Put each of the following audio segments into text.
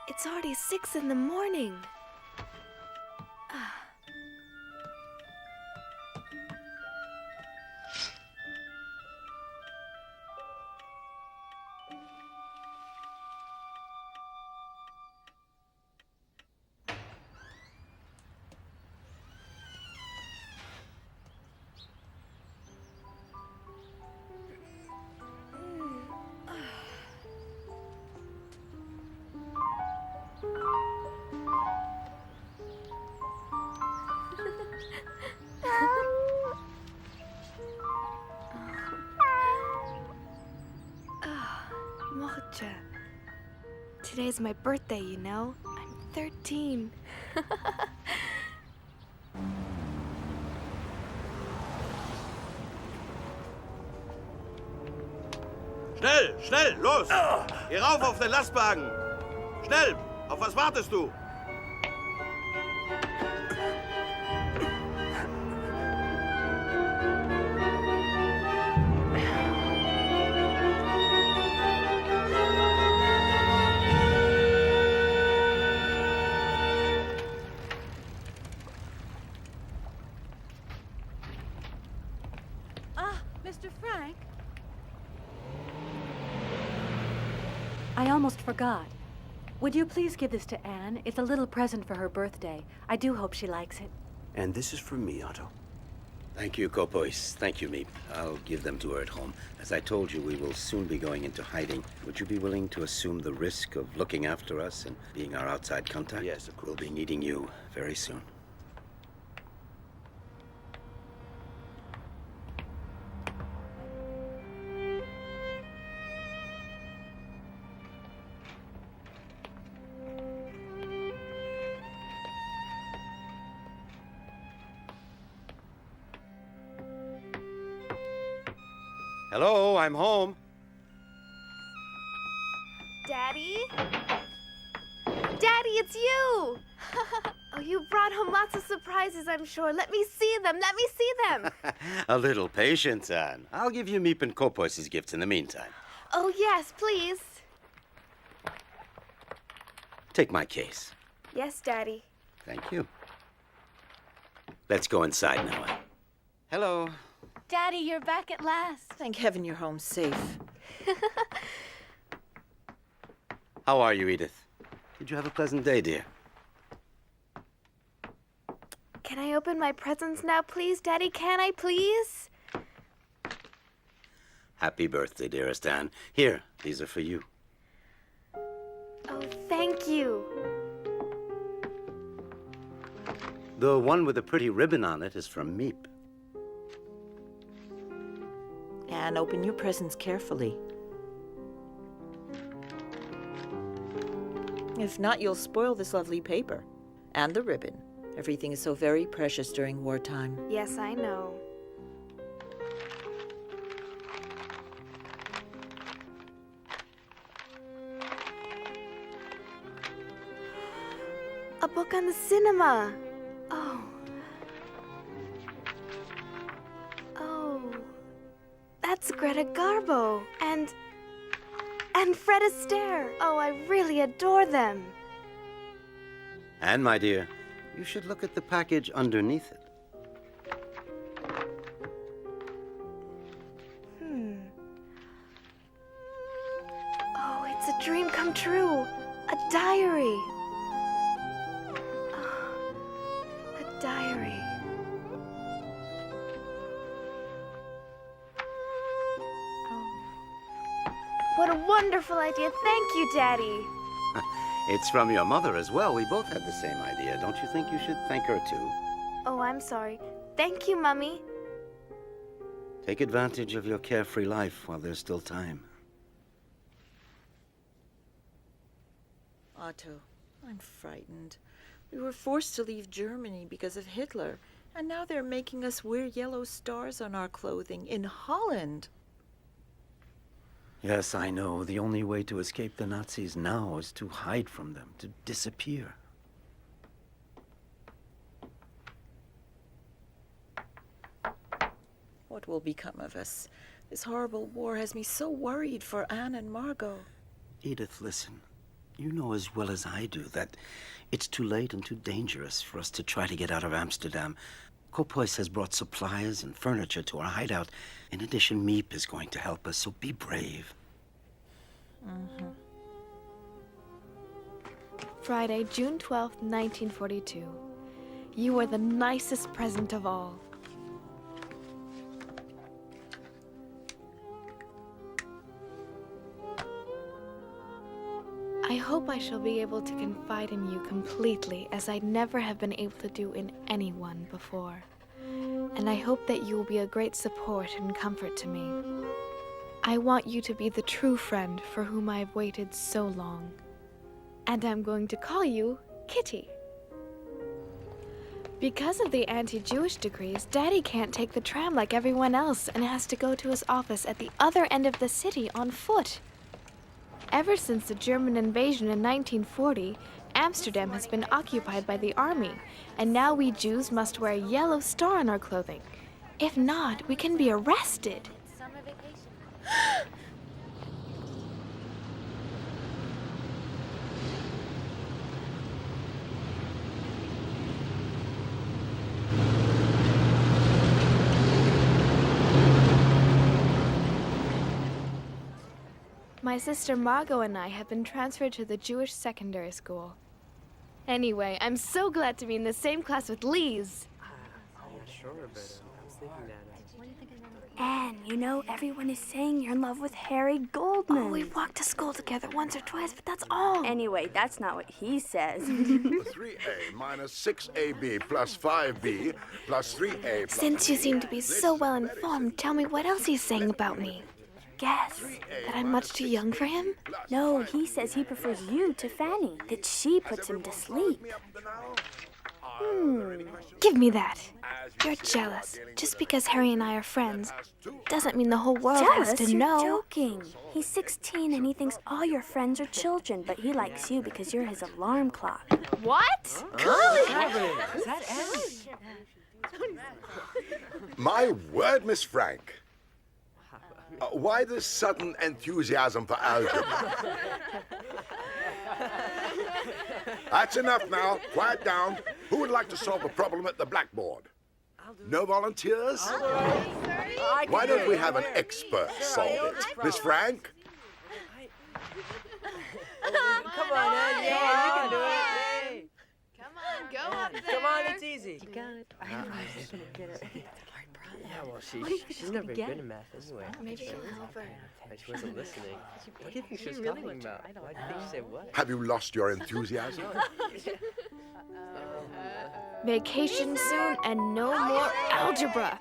It's already 6 in the morning. Mocha. Today's my birthday, you know. I'm 13. Schnell, schnell, los! Geh rauf auf den Lastwagen! Schnell! Auf was wartest du? Mr. Frank? I almost forgot. Would you please give this to Anne? It's a little present for her birthday. I do hope she likes it. And this is from me, Otto. Thank you, Kopois. Thank you, Meep. I'll give them to her at home. As I told you, we will soon be going into hiding. Would you be willing to assume the risk of looking after us and being our outside contact? Yes, of course. We'll be needing you very soon. Hello, I'm home. Daddy? Daddy, it's you! Oh, you brought home lots of surprises, I'm sure. Let me see them. Let me see them. A little patience, Anne. I'll give you Meep and Kopois' gifts in the meantime. Oh, yes, please. Take my case. Yes, Daddy. Thank you. Let's go inside now, Anne. Hello. Daddy, you're back at last. Thank heaven you're home safe. How are you, Edith? Did you have a pleasant day, dear? Can I open my presents now, please, Daddy? Can I, please? Happy birthday, dearest Anne. Here, these are for you. Oh, thank you. The one with the pretty ribbon on it is from Meep. And open your presents carefully. If not, you'll spoil this lovely paper. And the ribbon. Everything is so very precious during wartime. Yes, I know. A book on the cinema. Oh. That's Greta Garbo and Fred Astaire. Oh, I really adore them. Anne, my dear, you should look at the package underneath it. Oh, it's a dream come true. A diary. Oh, a diary. What a wonderful idea. Thank you, Daddy. It's from your mother as well. We both had the same idea. Don't you think you should thank her too? Oh, I'm sorry. Thank you, Mummy. Take advantage of your carefree life while there's still time. Otto, I'm frightened. We were forced to leave Germany because of Hitler, and now they're making us wear yellow stars on our clothing in Holland. Yes, I know. The only way to escape the Nazis now is to hide from them, to disappear. What will become of us? This horrible war has me so worried for Anne and Margot. Edith, listen. You know as well as I do that it's too late and too dangerous for us to try to get out of Amsterdam. Kopois has brought supplies and furniture to our hideout. In addition, Meep is going to help us, so be brave. Mm-hmm. Friday, June 12th, 1942. You are the nicest present of all. I hope I shall be able to confide in you completely, as I never have been able to do in anyone before. And I hope that you will be a great support and comfort to me. I want you to be the true friend for whom I have waited so long. And I'm going to call you Kitty. Because of the anti-Jewish decrees, Daddy can't take the tram like everyone else and has to go to his office at the other end of the city on foot. Ever since the German invasion in 1940, Amsterdam has been occupied by the army, and now we Jews must wear a yellow star on our clothing. If not, we can be arrested. Summer vacation. My sister Margot and I have been transferred to the Jewish secondary school. Anyway, I'm so glad to be in the same class with Lise. Anne, you know, everyone is saying you're in love with Harry Goldman. Oh, we've walked to school together once or twice, but that's all. Anyway, that's not what he says. 3A minus 6AB plus 5B plus 3A plus... Since you seem to be so well informed, tell me what else he's saying about me. Guess that I'm much too young for him? No, he says he prefers you to Fanny, that she puts him to sleep. Give me that. You're jealous. Just because Harry and I are friends doesn't mean the whole world has Jealous? to You're know. joking. He's 16 and he thinks all your friends are children, but he likes you because you're his alarm clock. What? My word, Miss Frank. Why this sudden enthusiasm for algebra? That's enough now. Quiet down. Who would like to solve a problem at the blackboard? No volunteers? Why don't we have an expert solve it? Miss Frank? Come on, Ed. Yeah, you can do it. Come on, go up there. Come on, it's easy. You got it. I know she's gonna get it. Yeah, well, she's never been in math anyway. Maybe she'll help her. Like she wasn't listening. What do you think she was talking about? Why do you think she said what? Have you lost your enthusiasm? Vacation soon and no more algebra.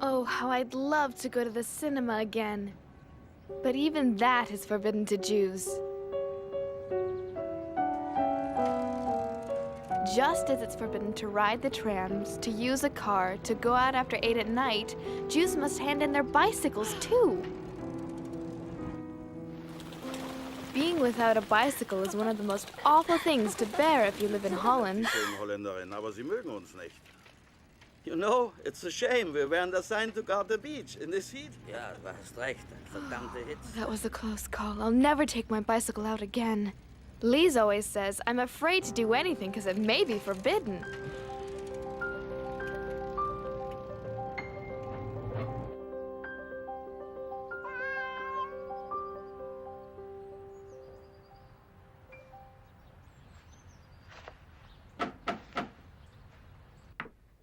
Oh, how I'd love to go to the cinema again. But even that is forbidden to Jews. Just as it's forbidden to ride the trams, to use a car, to go out after 8 at night, Jews must hand in their bicycles too. Being without a bicycle is one of the most awful things to bear if you live in Holland. Schöne Holländerin, aber sie mögen uns nicht. You know, it's a shame. Wir wären assigned to guard the beach in this heat. Ja, du hast recht. Verdammte Hitze. That was a close call. I'll never take my bicycle out again. Lise always says I'm afraid to do anything because it may be forbidden.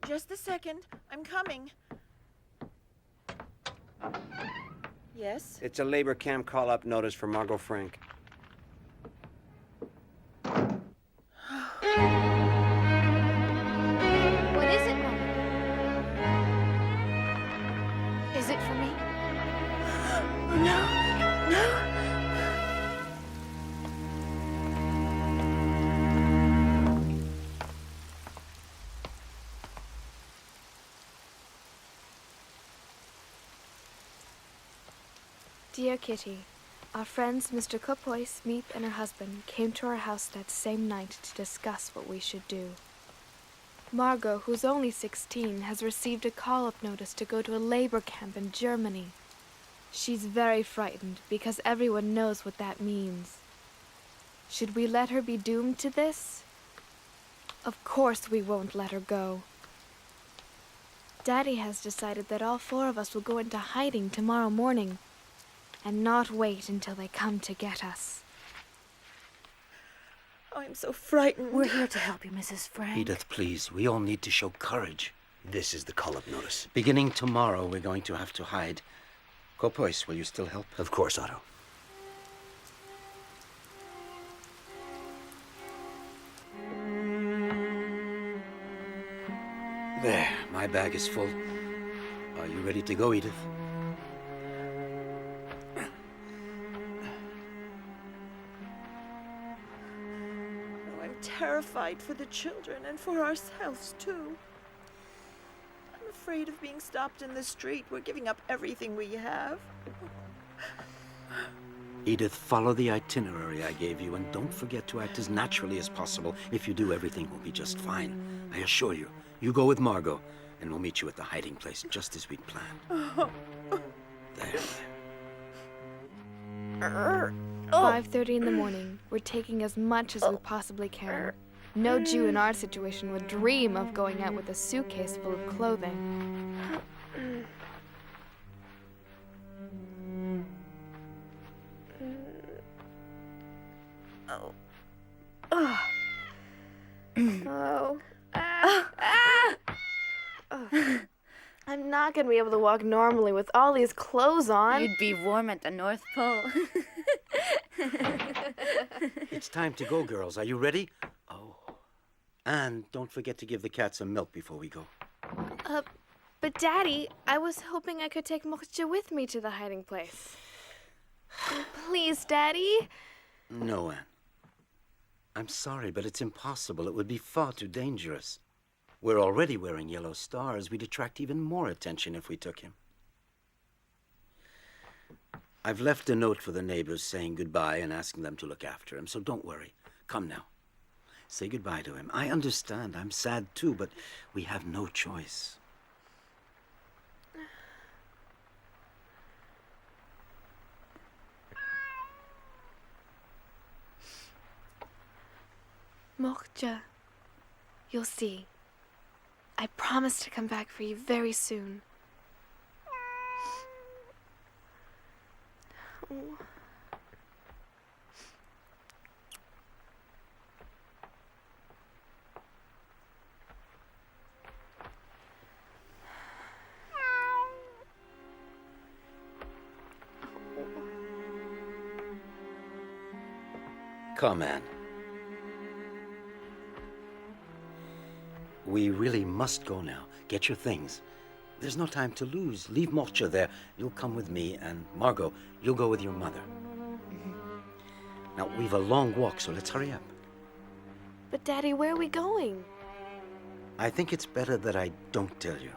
Just a second. I'm coming. Yes? It's a labor camp call-up notice for Margot Frank. for me? No. Dear Kitty, our friends Mr. Kopois, Meep, and her husband came to our house that same night to discuss what we should do. Margot, who's only 16, has received a call-up notice to go to a labor camp in Germany. She's very frightened because everyone knows what that means. Should we let her be doomed to this? Of course we won't let her go. Daddy has decided that all 4 of us will go into hiding tomorrow morning and not wait until they come to get us. Oh, I'm so frightened. We're here to help you, Mrs. Frank. Edith, please. We all need to show courage. This is the call-up notice. Beginning tomorrow, we're going to have to hide. Kopois, will you still help? Of course, Otto. There, my bag is full. Are you ready to go, Edith? Oh, I'm terrified for the children and for ourselves, too. I'm afraid of being stopped in the street. We're giving up everything we have. Edith, follow the itinerary I gave you, and don't forget to act as naturally as possible. If you do, everything will be just fine. I assure you. You go with Margot, and we'll meet you at the hiding place, just as we'd planned. There. 5:30 in the morning. We're taking as much as we possibly can. No Jew in our situation would dream of going out with a suitcase full of clothing. I'm not gonna be able to walk normally with all these clothes on. You'd be warm at the North Pole. It's time to go, girls. Are you ready? Oh. And don't forget to give the cat some milk before we go. But Daddy, I was hoping I could take Moksha with me to the hiding place. Please, Daddy. No, Anne. I'm sorry, but it's impossible. It would be far too dangerous. We're already wearing yellow stars. We'd attract even more attention if we took him. I've left a note for the neighbors saying goodbye and asking them to look after him, so don't worry. Come now. Say goodbye to him. I understand. I'm sad too, but we have no choice. Moksha, you'll see. I promise to come back for you very soon. Oh. Come, Anne. We really must go now. Get your things. There's no time to lose. Leave Moksha there. You'll come with me, and Margot, you'll go with your mother. Now, we've a long walk, so let's hurry up. But Daddy, where are we going? I think it's better that I don't tell you.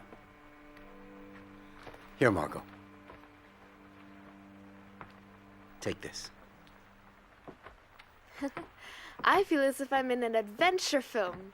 Here, Margot. Take this. I feel as if I'm in an adventure film.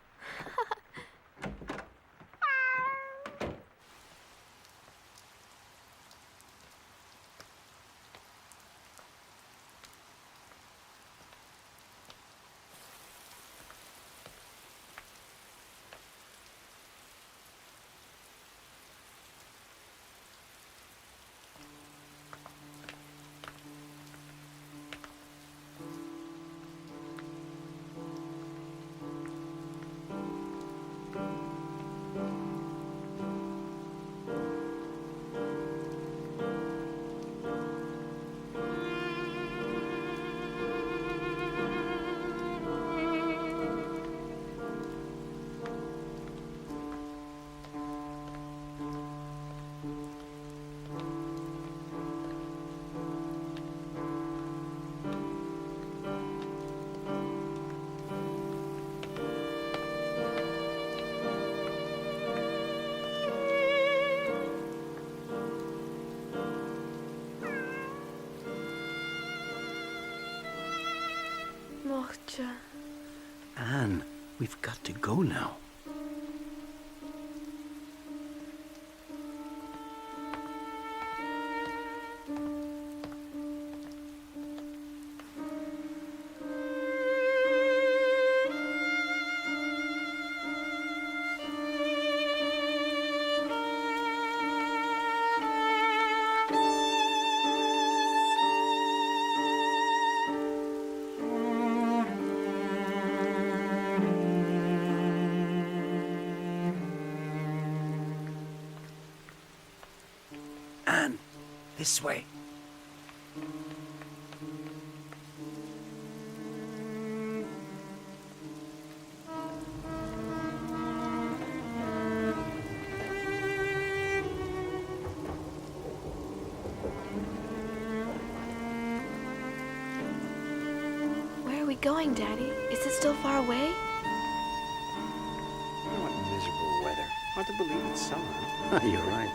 Mochtje. Anne, we've got to go now. Anne, this way. Where are we going, Daddy? Is it still far away? What miserable weather. Hard to believe it's summer. You're right.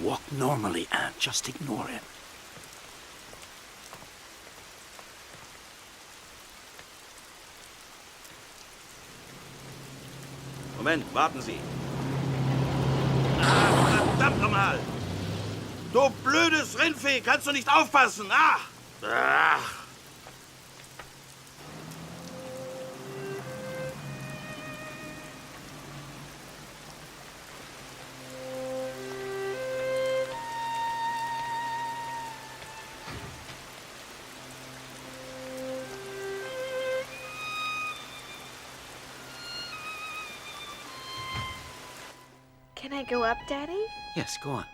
Walk normally, Anne. Just ignore him. Moment, warten Sie. Ah, verdammt nochmal! Du blödes Rindvieh, kannst du nicht aufpassen? Ach! Ach! Can I go up, Daddy? Yes, go on.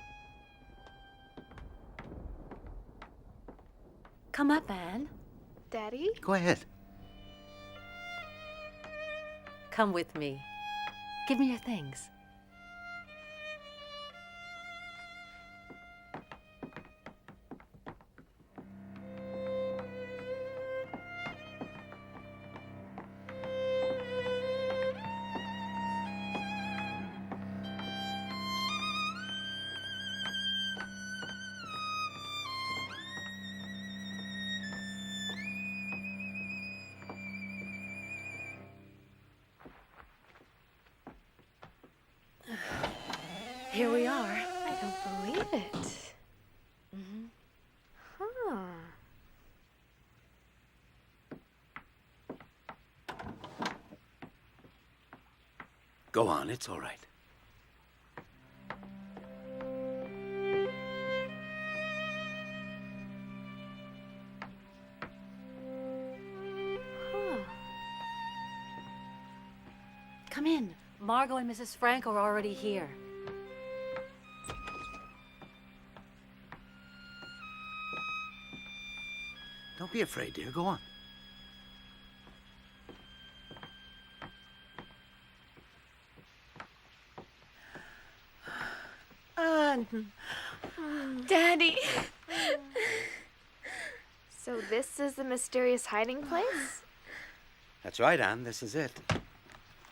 Come up, Anne. Daddy? Go ahead. Come with me. Give me your things. Here we are. I don't believe it. Huh. Go on, it's all right. Huh. Come in. Margot and Mrs. Frank are already here. Don't be afraid, dear. Go on. Anne. Daddy! So this is the mysterious hiding place? That's right, Anne. This is it.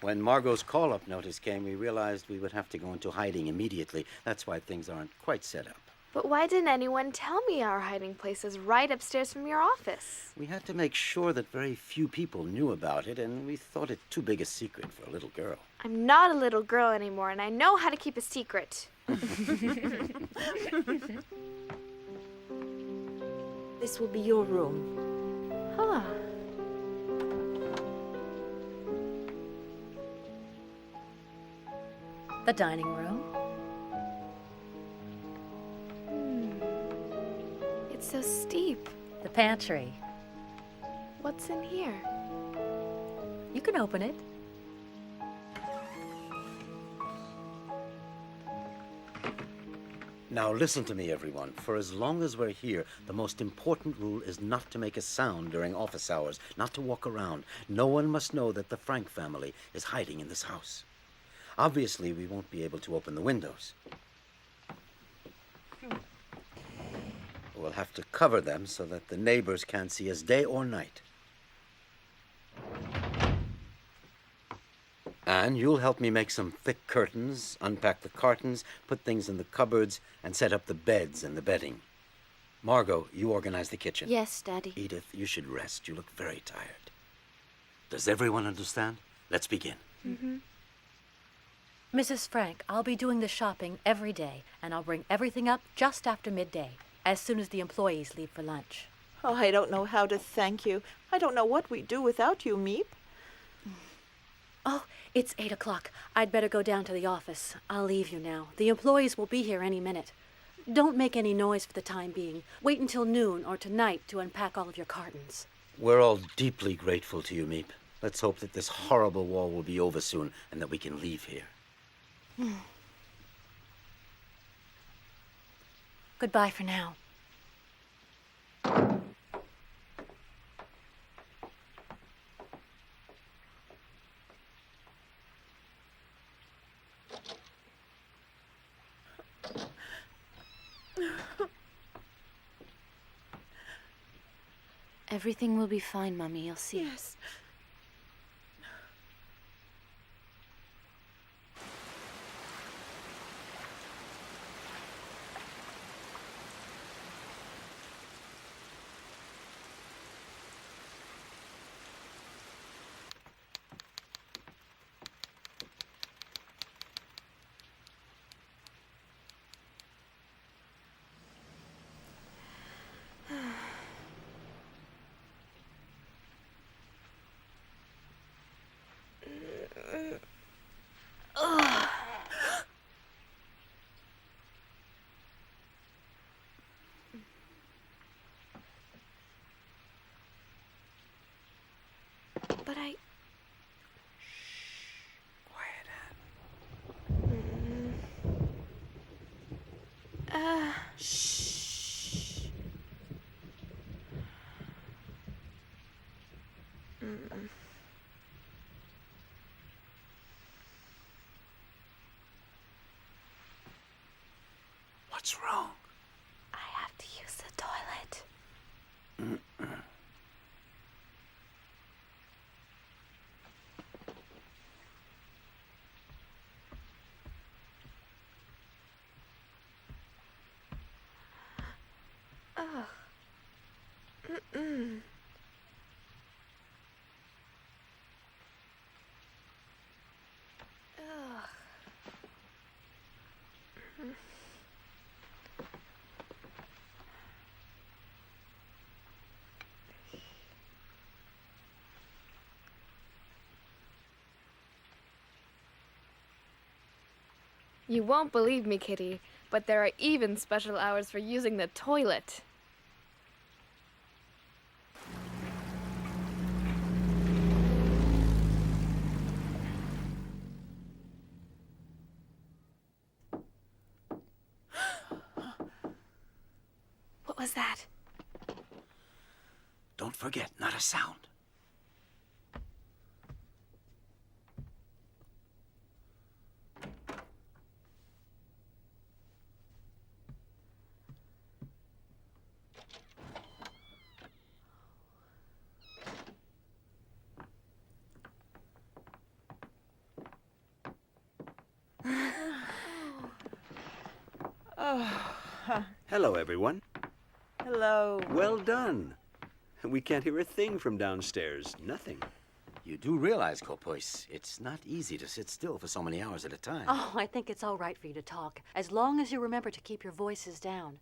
When Margot's call-up notice came, we realized we would have to go into hiding immediately. That's why things aren't quite set up. But why didn't anyone tell me our hiding place is right upstairs from your office? We had to make sure that very few people knew about it, and we thought it too big a secret for a little girl. I'm not a little girl anymore, and I know how to keep a secret. This will be your room. Huh. The dining room. It's so steep. The pantry. What's in here? You can open it. Now listen to me, everyone. For as long as we're here, the most important rule is not to make a sound during office hours, not to walk around. No one must know that the Frank family is hiding in this house. Obviously, we won't be able to open the windows. We'll have to cover them so that the neighbors can't see us day or night. Anne, you'll help me make some thick curtains, unpack the cartons, put things in the cupboards, and set up the beds and the bedding. Margot, you organize the kitchen. Yes, Daddy. Edith, you should rest. You look very tired. Does everyone understand? Let's begin. Mrs. Frank, I'll be doing the shopping every day, and I'll bring everything up just after midday, as soon as the employees leave for lunch. Oh, I don't know how to thank you. I don't know what we'd do without you, Meep. Oh, it's 8 o'clock. I'd better go down to the office. I'll leave you now. The employees will be here any minute. Don't make any noise for the time being. Wait until noon or tonight to unpack all of your cartons. We're all deeply grateful to you, Meep. Let's hope that this horrible war will be over soon and that we can leave here. Goodbye for now. Everything will be fine, Mommy. You'll see. Yes. But I... Quiet, Anne. Shh. What's wrong? I have to use the toilet. Ugh. Mm-mm. Ugh. You won't believe me, Kitty, but there are even special hours for using the toilet. What was that? Don't forget, not a sound. Hello, everyone. Hello. Well done. We can't hear a thing from downstairs. Nothing. You do realize, Kopois, it's not easy to sit still for so many hours at a time. Oh, I think it's all right for you to talk, as long as you remember to keep your voices down.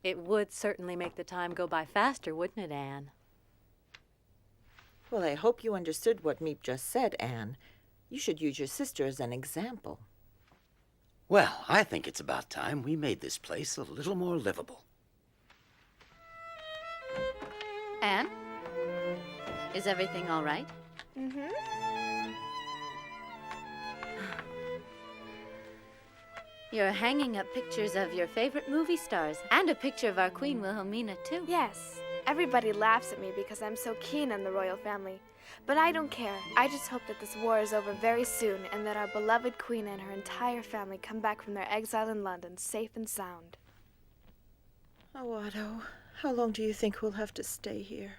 It would certainly make the time go by faster, wouldn't it, Anne? Well, I hope you understood what Meep just said, Anne. You should use your sister as an example. Well, I think it's about time we made this place a little more livable. Anne? Is everything all right? Mm-hmm. You're hanging up pictures of your favorite movie stars and a picture of our Queen Wilhelmina, too. Yes. Everybody laughs at me because I'm so keen on the royal family. But I don't care. I just hope that this war is over very soon and that our beloved queen and her entire family come back from their exile in London safe and sound. Oh, Otto, how long do you think we'll have to stay here?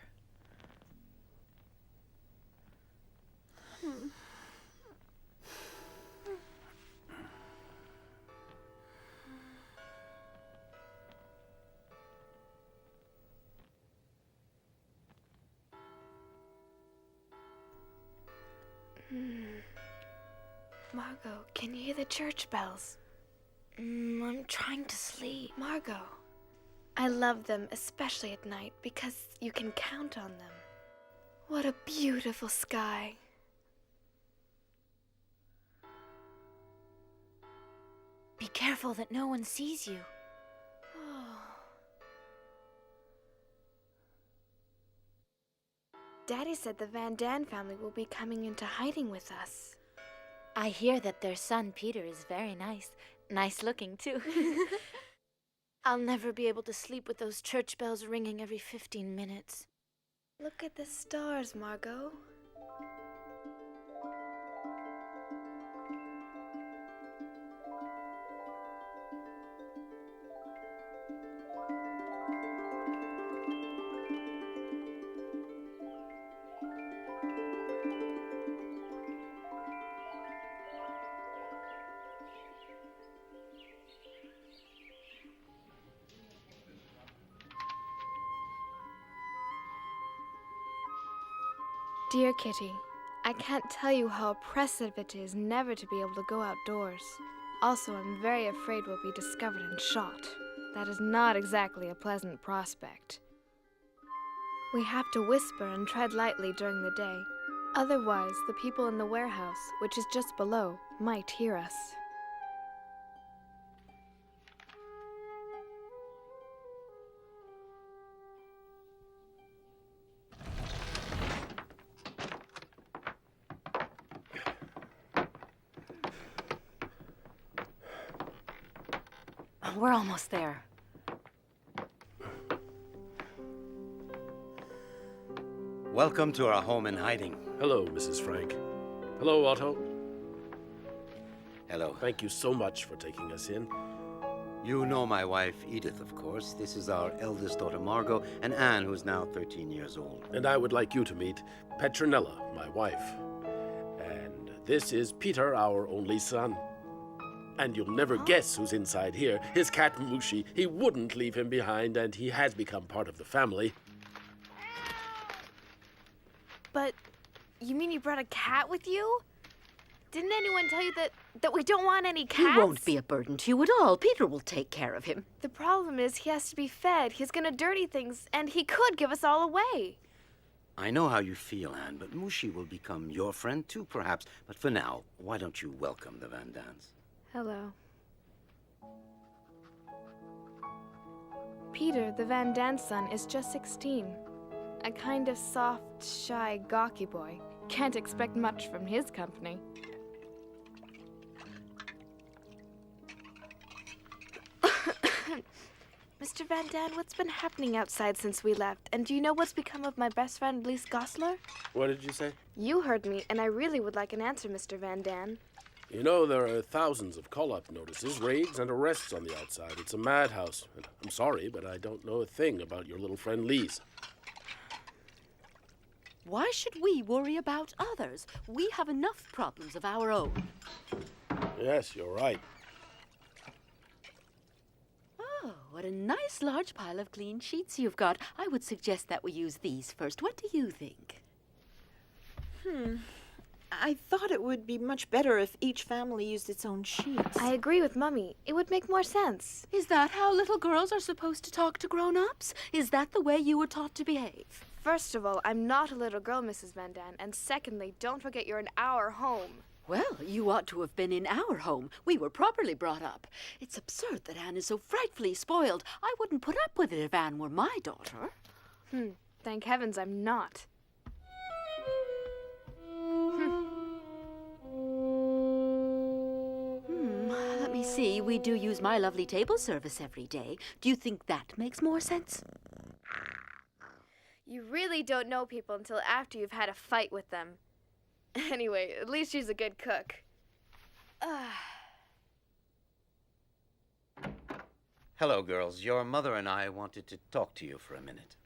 Margot, can you hear the church bells? I'm trying to sleep. Margot, I love them, especially at night, because you can count on them. What a beautiful sky. Be careful that no one sees you. Daddy said the Van Daan family will be coming into hiding with us. I hear that their son Peter is very nice. Nice looking, too. I'll never be able to sleep with those church bells ringing every 15 minutes. Look at the stars, Margot. Dear Kitty, I can't tell you how oppressive it is never to be able to go outdoors. Also, I'm very afraid we'll be discovered and shot. That is not exactly a pleasant prospect. We have to whisper and tread lightly during the day. Otherwise, the people in the warehouse, which is just below, might hear us. We're almost there. Welcome to our home in hiding. Hello, Mrs. Frank. Hello, Otto. Hello. Thank you so much for taking us in. You know my wife, Edith, of course. This is our eldest daughter, Margot, and Anne, who's now 13 years old. And I would like you to meet Petronella, my wife. And this is Peter, our only son. And you'll never guess who's inside here. His cat, Mushi. He wouldn't leave him behind, and he has become part of the family. But you mean you brought a cat with you? Didn't anyone tell you that we don't want any cats? He won't be a burden to you at all. Peter will take care of him. The problem is he has to be fed. He's gonna dirty things, and he could give us all away. I know how you feel, Anne, but Mushi will become your friend too, perhaps. But for now, why don't you welcome the Van Daans? Hello. Peter, the Van Daan son, is just 16. A kind of soft, shy, gawky boy. Can't expect much from his company. Mr. Van Daan, what's been happening outside since we left? And do you know what's become of my best friend, Lise Goslar? What did you say? You heard me, and I really would like an answer, Mr. Van Daan. You know, there are thousands of call-up notices, raids, and arrests on the outside. It's a madhouse. And I'm sorry, but I don't know a thing about your little friend Lise. Why should we worry about others? We have enough problems of our own. Yes, you're right. Oh, what a nice large pile of clean sheets you've got. I would suggest that we use these first. What do you think? I thought it would be much better if each family used its own sheets. I agree with Mummy. It would make more sense. Is that how little girls are supposed to talk to grown-ups? Is that the way you were taught to behave? First of all, I'm not a little girl, Mrs. Van Daan. And secondly, don't forget you're an hour home. Well, you ought to have been in our home. We were properly brought up. It's absurd that Anne is so frightfully spoiled. I wouldn't put up with it if Anne were my daughter. Thank heavens I'm not. Let me see. We do use my lovely table service every day. Do you think that makes more sense? You really don't know people until after you've had a fight with them. Anyway, at least she's a good cook. Hello, girls. Your mother and I wanted to talk to you for a minute.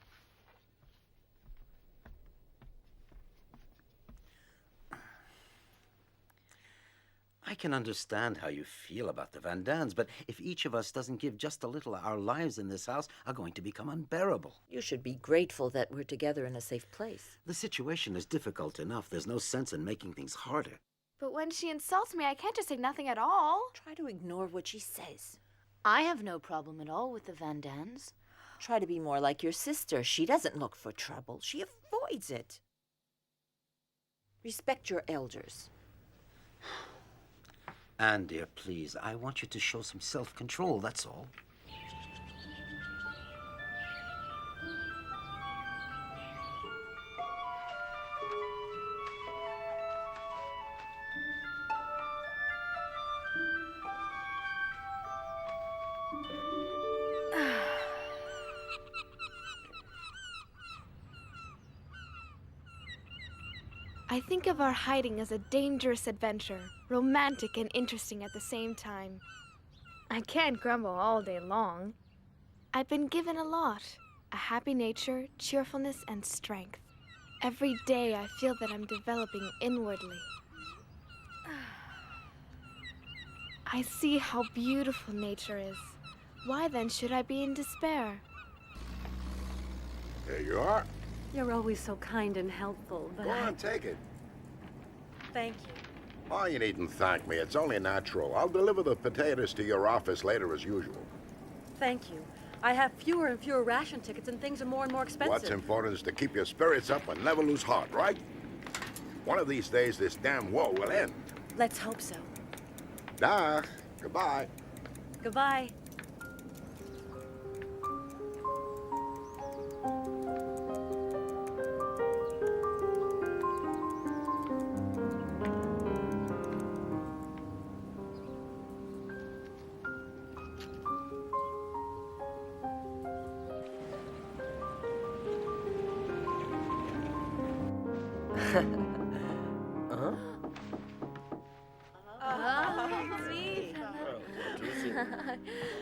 I can understand how you feel about the Van Dans, but if each of us doesn't give just a little, our lives in this house are going to become unbearable. You should be grateful that we're together in a safe place. The situation is difficult enough. There's no sense in making things harder. But when she insults me, I can't just say nothing at all. Try to ignore what she says. I have no problem at all with the Van Dans. Try to be more like your sister. She doesn't look for trouble. She avoids it. Respect your elders. Anne, dear, please, I want you to show some self-control, that's all. I think of our hiding as a dangerous adventure, romantic and interesting at the same time. I can't grumble all day long. I've been given a lot. A happy nature, cheerfulness, and strength. Every day I feel that I'm developing inwardly. I see how beautiful nature is. Why then should I be in despair? Here you are. You're always so kind and helpful, but Go on, take it. Thank you. Oh, you needn't thank me. It's only natural. I'll deliver the potatoes to your office later as usual. Thank you. I have fewer and fewer ration tickets and things are more and more expensive. What's important is to keep your spirits up and never lose heart, right? One of these days, this damn war will end. Let's hope so. Dag. Goodbye. Goodbye.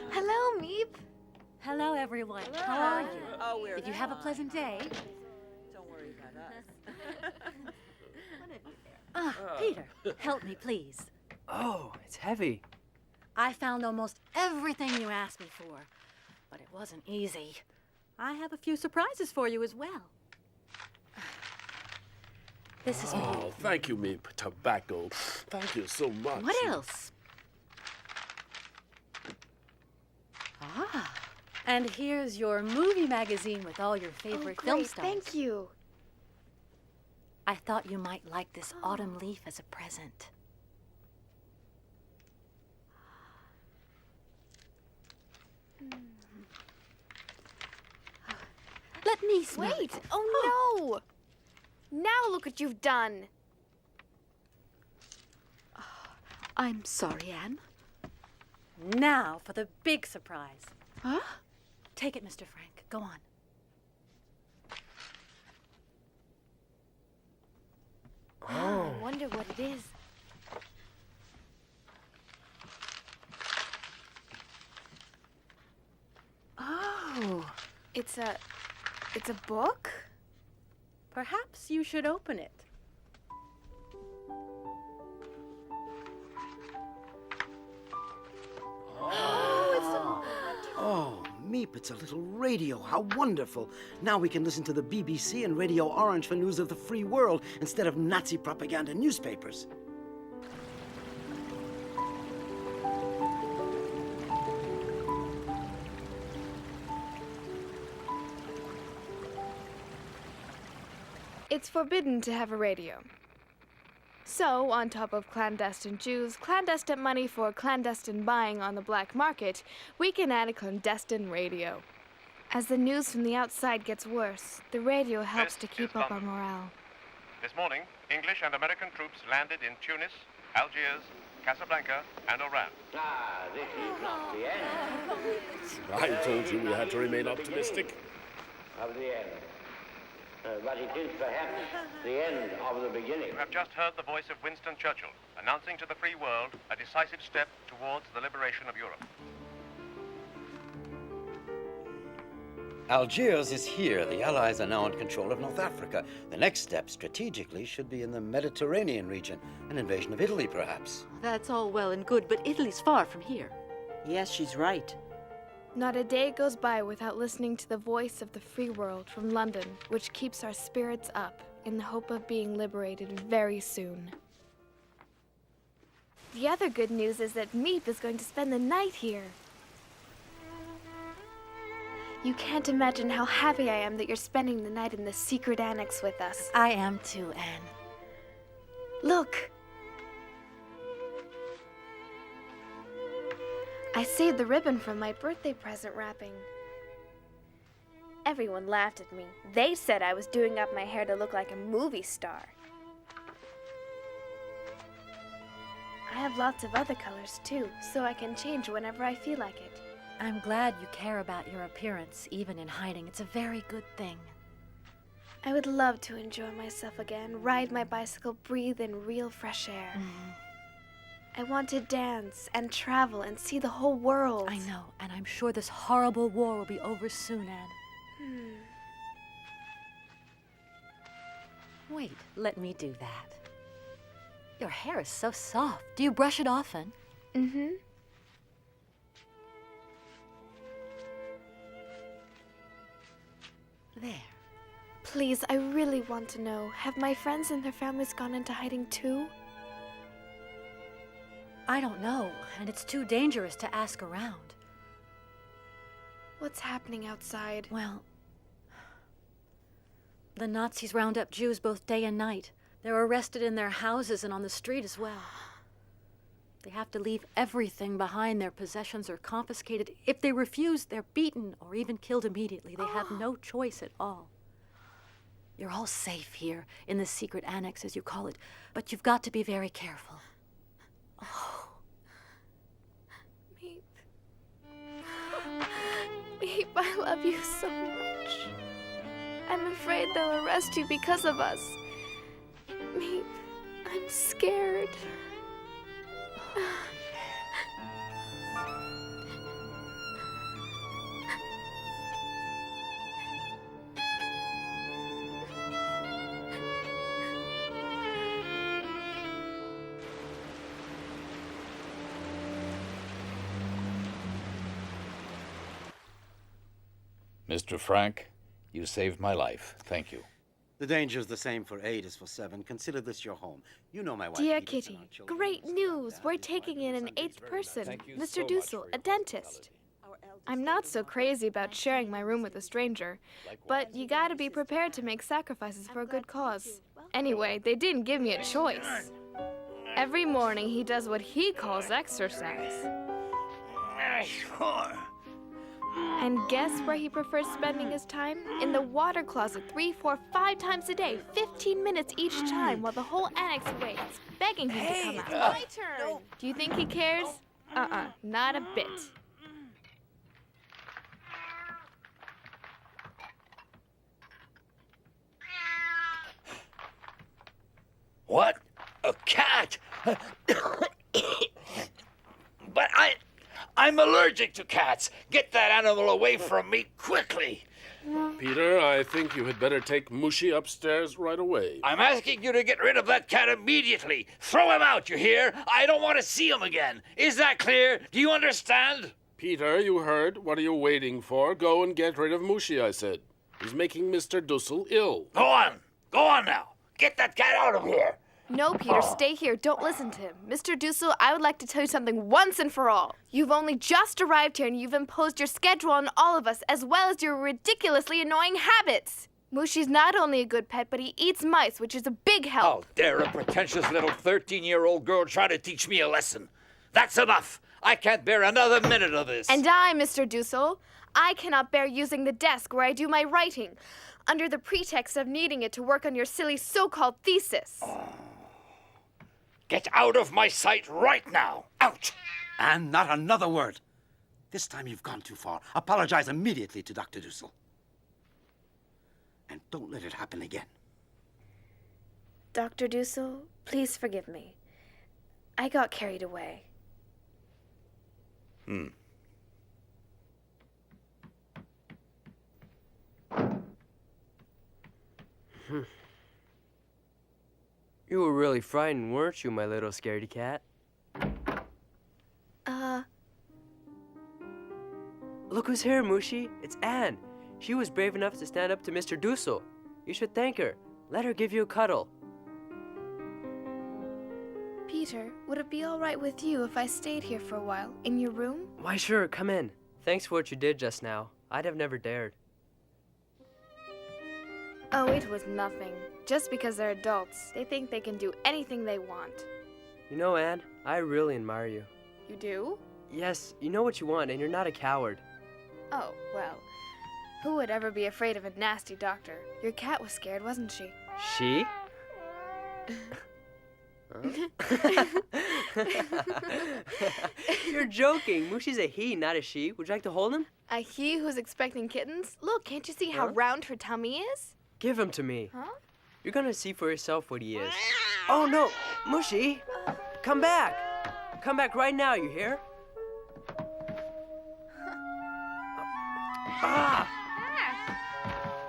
Hello, Meep. Hello, everyone. How are you? Oh, we're Did you have a pleasant day? Don't worry about us. Peter, help me, please. Oh, it's heavy. I found almost everything you asked me for, but it wasn't easy. I have a few surprises for you as well. This is for you. Oh, thank you, Meep. Tobacco. Thank you so much. What else? Ah, and here's your movie magazine with all your favorite film Great, stars. thank you. I thought you might like this autumn leaf as a present. Let me smell Wait. it. Oh, no. Now look what you've done. I'm sorry, Anne. Now for the big surprise. Huh? Take it, Mr. Frank. Go on. I wonder what it is. Oh. It's a book? Perhaps you should open it. Oh, Meep, it's a little radio. How wonderful. Now we can listen to the BBC and Radio Orange for news of the free world instead of Nazi propaganda newspapers. It's forbidden to have a radio. So, on top of clandestine Jews, clandestine money for clandestine buying on the black market, we can add a clandestine radio. As the news from the outside gets worse, the radio helps to keep up our morale. This morning, English and American troops landed in Tunis, Algiers, Casablanca, and Oran. This is not the end. I told you we had to remain optimistic. Of the end. But it is perhaps the end of the beginning. You have just heard the voice of Winston Churchill, announcing to the free world a decisive step towards the liberation of Europe. Algiers is here. The Allies are now in control of North Africa. The next step, strategically, should be in the Mediterranean region. An invasion of Italy, perhaps. That's all well and good, but Italy's far from here. Yes, she's right. Not a day goes by without listening to the voice of the free world from London, which keeps our spirits up in the hope of being liberated very soon. The other good news is that Meep is going to spend the night here. You can't imagine how happy I am that you're spending the night in the secret annex with us. I am too, Anne. Look! I saved the ribbon from my birthday present wrapping. Everyone laughed at me. They said I was doing up my hair to look like a movie star. I have lots of other colors too, so I can change whenever I feel like it. I'm glad you care about your appearance, even in hiding. It's a very good thing. I would love to enjoy myself again, ride my bicycle, breathe in real fresh air. I want to dance and travel and see the whole world. I know, and I'm sure this horrible war will be over soon, Anne. Wait, let me do that. Your hair is so soft. Do you brush it often? Mm-hmm. There. Please, I really want to know, have my friends and their families gone into hiding too? I don't know, and it's too dangerous to ask around. What's happening outside? Well, the Nazis round up Jews both day and night. They're arrested in their houses and on the street as well. They have to leave everything behind. Their possessions are confiscated. If they refuse, they're beaten or even killed immediately. They have no choice at all. You're all safe here, in the secret annex, as you call it, but you've got to be very careful. Oh. Meep. Meep, I love you so much. I'm afraid they'll arrest you because of us. Meep, I'm scared. Mr. Frank, you saved my life. Thank you. The danger's the same for 8 as for 7. Consider this your home. You know my wife. Dear Edith, Kitty, and our children. great news! We're taking in an 8th person, Mr. Dussel, a dentist. I'm not so crazy about sharing my room with a stranger, but you gotta be prepared to make sacrifices for a good cause. Anyway, they didn't give me a choice. Every morning he does what he calls exercise. And guess where he prefers spending his time? In the water closet 3, 4, 5 times a day, 15 minutes each time, while the whole annex waits, begging him to come out. My turn! Do you think he cares? Not a bit. What? A cat? But I'm allergic to cats. Get that animal away from me quickly. Peter, I think you had better take Mushi upstairs right away. I'm asking you to get rid of that cat immediately. Throw him out, you hear? I don't want to see him again. Is that clear? Do you understand? Peter, you heard. What are you waiting for? Go and get rid of Mushi, I said. He's making Mr. Dussel ill. Go on. Go on now. Get that cat out of here. No, Peter, stay here. Don't listen to him. Mr. Dussel, I would like to tell you something once and for all. You've only just arrived here and you've imposed your schedule on all of us, as well as your ridiculously annoying habits. Mushi's not only a good pet, but he eats mice, which is a big help. How dare a pretentious little 13-year-old girl try to teach me a lesson? That's enough. I can't bear another minute of this. And I, Mr. Dussel, I cannot bear using the desk where I do my writing, under the pretext of needing it to work on your silly so-called thesis. Get out of my sight right now. Out! And not another word. This time you've gone too far. Apologize immediately to Dr. Dussel. And don't let it happen again. Dr. Dussel, please forgive me. I got carried away. You were really frightened, weren't you, my little scaredy cat? Look who's here, Mushi. It's Anne. She was brave enough to stand up to Mr. Dussel. You should thank her. Let her give you a cuddle. Peter, would it be all right with you if I stayed here for a while, in your room? Why, sure, come in. Thanks for what you did just now. I'd have never dared. Oh, it was nothing. Just because they're adults, they think they can do anything they want. You know, Anne, I really admire you. You do? Yes, you know what you want, and you're not a coward. Oh, well, who would ever be afraid of a nasty doctor? Your cat was scared, wasn't she? She? You're joking. Mushi's a he, not a she. Would you like to hold him? A he who's expecting kittens? Look, can't you see how round her tummy is? Give him to me. Huh? You're gonna see for yourself what he is. Oh no, Mushi! Come back! Come back right now, you hear?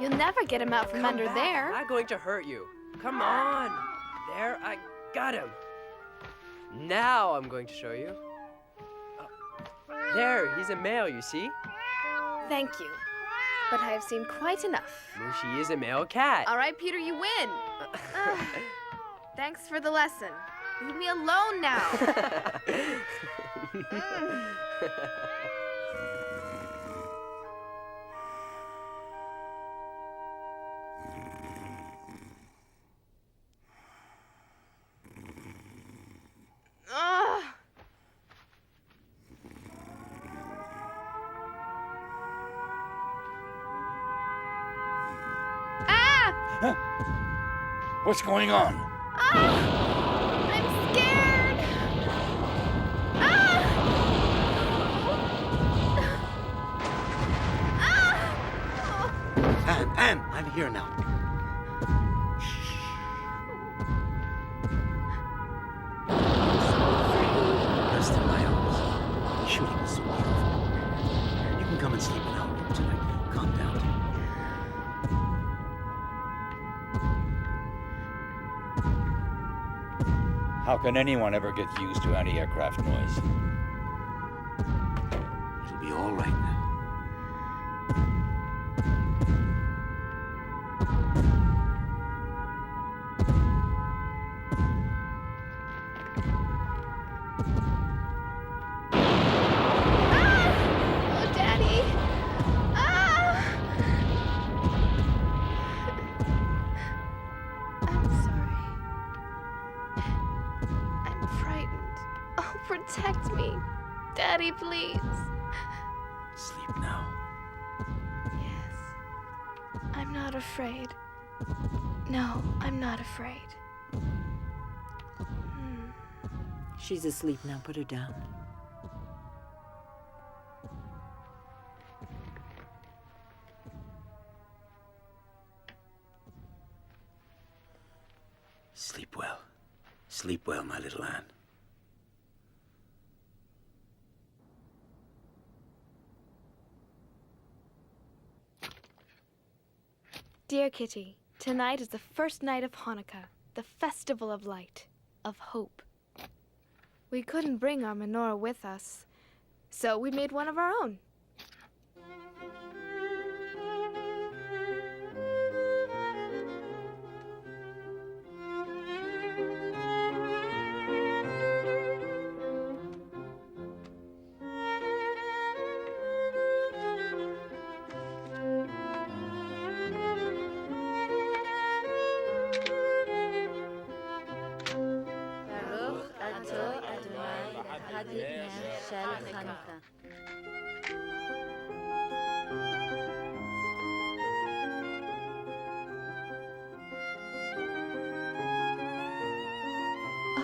You'll never get him out from under there. I'm not going to hurt you. Come on. There, I got him. Now I'm going to show you. There, he's a male, you see? Thank you. But I have seen quite enough. Mushi is a male cat. All right, Peter, you win. Thanks for the lesson. Leave me alone now. What's going on? I'm scared. Anne, I'm here now. Rest in my arms. Shooting is so beautiful. You can come and sleep in our room tonight. Calm down. How can anyone ever get used to anti-aircraft noise? It'll be all right now. Oh, Daddy. I'm sorry. I'm frightened. Oh, protect me. Daddy, please. Sleep now. Yes. I'm not afraid. No, I'm not afraid. She's asleep now. Put her down. Sleep well. Sleep well, my little Anne. Dear Kitty, tonight is the first night of Hanukkah, the festival of light, of hope. We couldn't bring our menorah with us, so we made one of our own.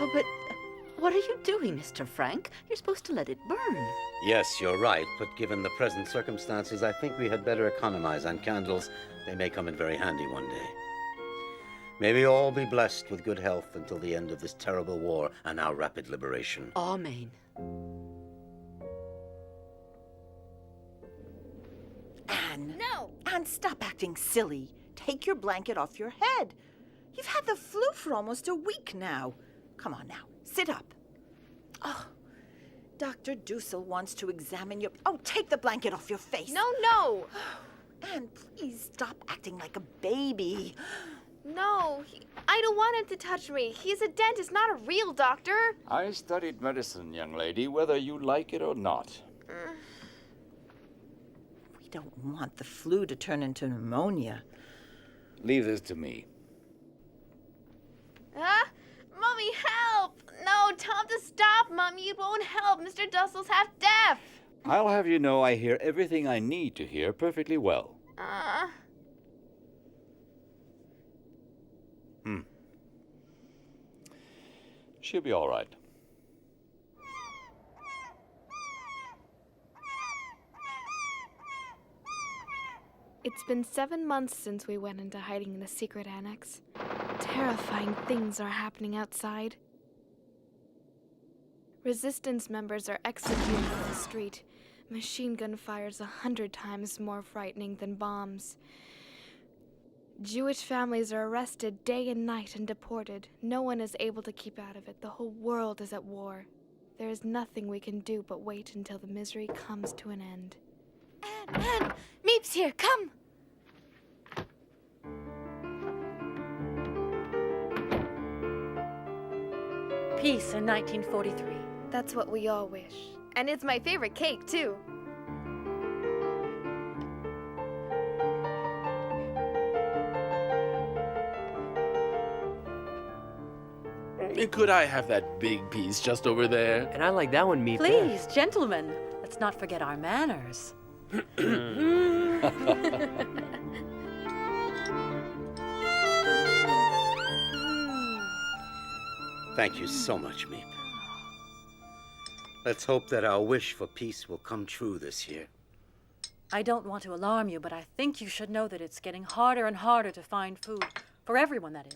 Oh, but what are you doing, Mr. Frank? You're supposed to let it burn. Yes, you're right, but given the present circumstances, I think we had better economize on candles. They may come in very handy one day. May we all be blessed with good health until the end of this terrible war and our rapid liberation. Amen. Anne! No! Anne, stop acting silly. Take your blanket off your head. You've had the flu for almost a week now. Come on now, sit up. Oh, Dr. Dussel wants to examine your... Oh, take the blanket off your face. No! Anne, please stop acting like a baby. No, I don't want him to touch me. He's a dentist, not a real doctor. I studied medicine, young lady, whether you like it or not. We don't want the flu to turn into pneumonia. Leave this to me. Mommy, help! No, tell him to stop, Mommy. It won't help. Mr. Dussel's half deaf. I'll have you know I hear everything I need to hear perfectly well. She'll be all right. It's been 7 months since we went into hiding in the secret annex. Terrifying things are happening outside. Resistance members are executed on the street. Machine gun fire's 100 times more frightening than bombs. Jewish families are arrested day and night and deported. No one is able to keep out of it. The whole world is at war. There is nothing we can do but wait until the misery comes to an end. Anne, Meep's here, come! Peace in 1943. That's what we all wish. And it's my favorite cake, too. Could I have that big piece just over there? And I like that one, Meep. Please, gentlemen, let's not forget our manners. Thank you so much, Meep. Let's hope that our wish for peace will come true this year. I don't want to alarm you, but I think you should know that it's getting harder and harder to find food. For everyone, that is.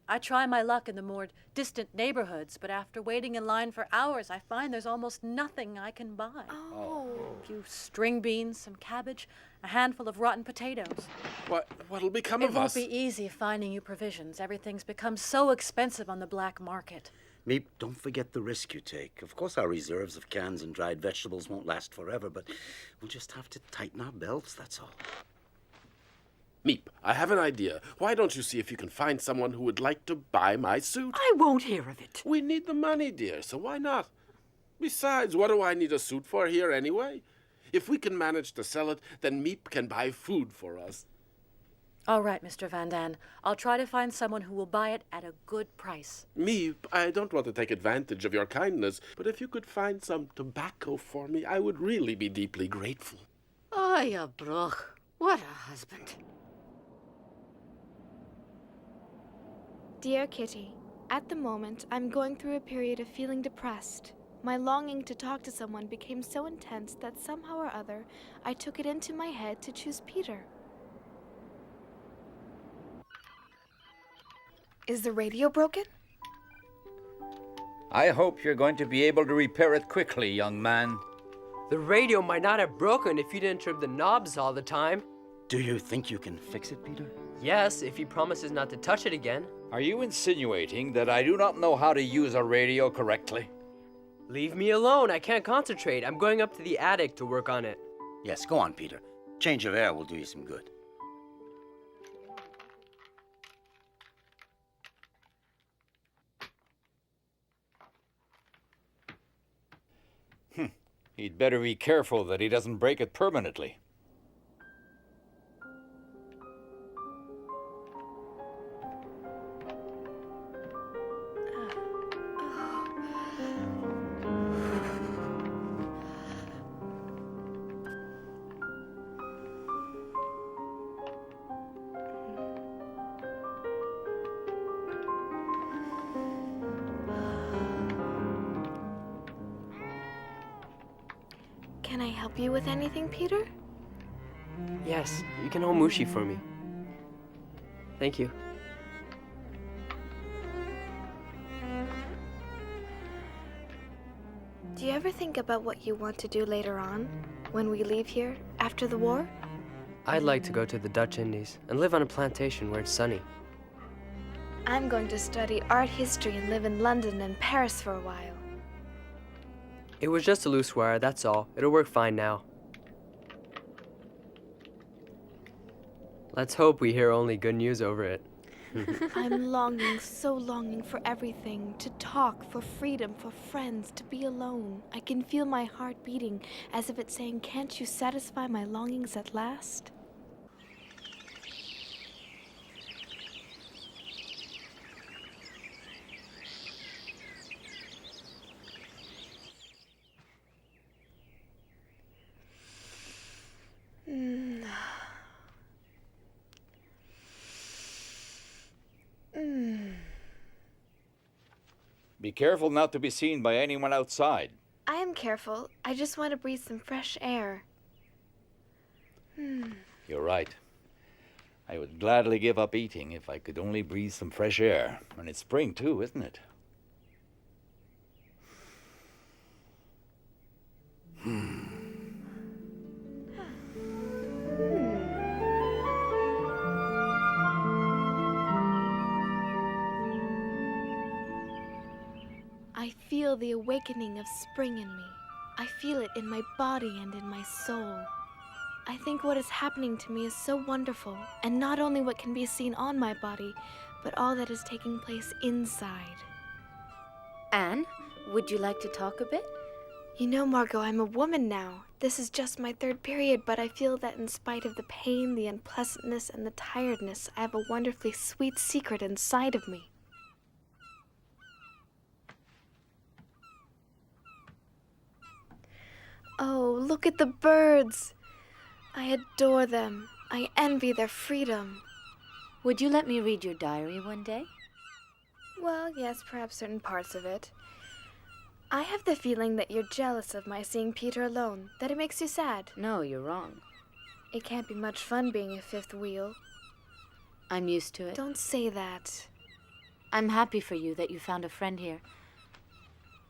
I try my luck in the more distant neighborhoods, but after waiting in line for hours, I find there's almost nothing I can buy. A few string beans, some cabbage, a handful of rotten potatoes. What'll become It of won't us? be easy finding you provisions. Everything's become so expensive on the black market. Meep, don't forget the risk you take. Of course, our reserves of cans and dried vegetables won't last forever, but we'll just have to tighten our belts, that's all. Meep, I have an idea. Why don't you see if you can find someone who would like to buy my suit? I won't hear of it. We need the money, dear, so why not? Besides, what do I need a suit for here anyway? If we can manage to sell it, then Meep can buy food for us. All right, Mr. Van Dan. I'll try to find someone who will buy it at a good price. Meep, I don't want to take advantage of your kindness, but if you could find some tobacco for me, I would really be deeply grateful. Oh, you broch. What a husband. Dear Kitty, at the moment, I'm going through a period of feeling depressed. My longing to talk to someone became so intense that somehow or other, I took it into my head to choose Peter. Is the radio broken? I hope you're going to be able to repair it quickly, young man. The radio might not have broken if you didn't trim the knobs all the time. Do you think you can fix it, Peter? Yes, if he promises not to touch it again. Are you insinuating that I do not know how to use a radio correctly? Leave me alone. I can't concentrate. I'm going up to the attic to work on it. Yes, go on, Peter. Change of air will do you some good. He'd better be careful that he doesn't break it permanently. help you with anything, Peter? Yes, you can hold Mushi for me. Thank you. Do you ever think about what you want to do later on, when we leave here, after the war? I'd like to go to the Dutch Indies and live on a plantation where it's sunny. I'm going to study art history and live in London and Paris for a while. It was just a loose wire, that's all. It'll work fine now. Let's hope we hear only good news over it. I'm longing, so longing for everything. To talk, for freedom, for friends, to be alone. I can feel my heart beating as if it's saying, "Can't you satisfy my longings at last?" Be careful not to be seen by anyone outside. I am careful. I just want to breathe some fresh air. You're right. I would gladly give up eating if I could only breathe some fresh air. And it's spring too, isn't it? I feel the awakening of spring in me. I feel it in my body and in my soul. I think what is happening to me is so wonderful, and not only what can be seen on my body, but all that is taking place inside. Anne, would you like to talk a bit? You know, Margot, I'm a woman now. This is just my third period, but I feel that in spite of the pain, the unpleasantness, and the tiredness, I have a wonderfully sweet secret inside of me. Oh, look at the birds. I adore them. I envy their freedom. Would you let me read your diary one day? Well, yes, perhaps certain parts of it. I have the feeling that you're jealous of my seeing Peter alone, that it makes you sad. No, you're wrong. It can't be much fun being a fifth wheel. I'm used to it. Don't say that. I'm happy for you that you found a friend here.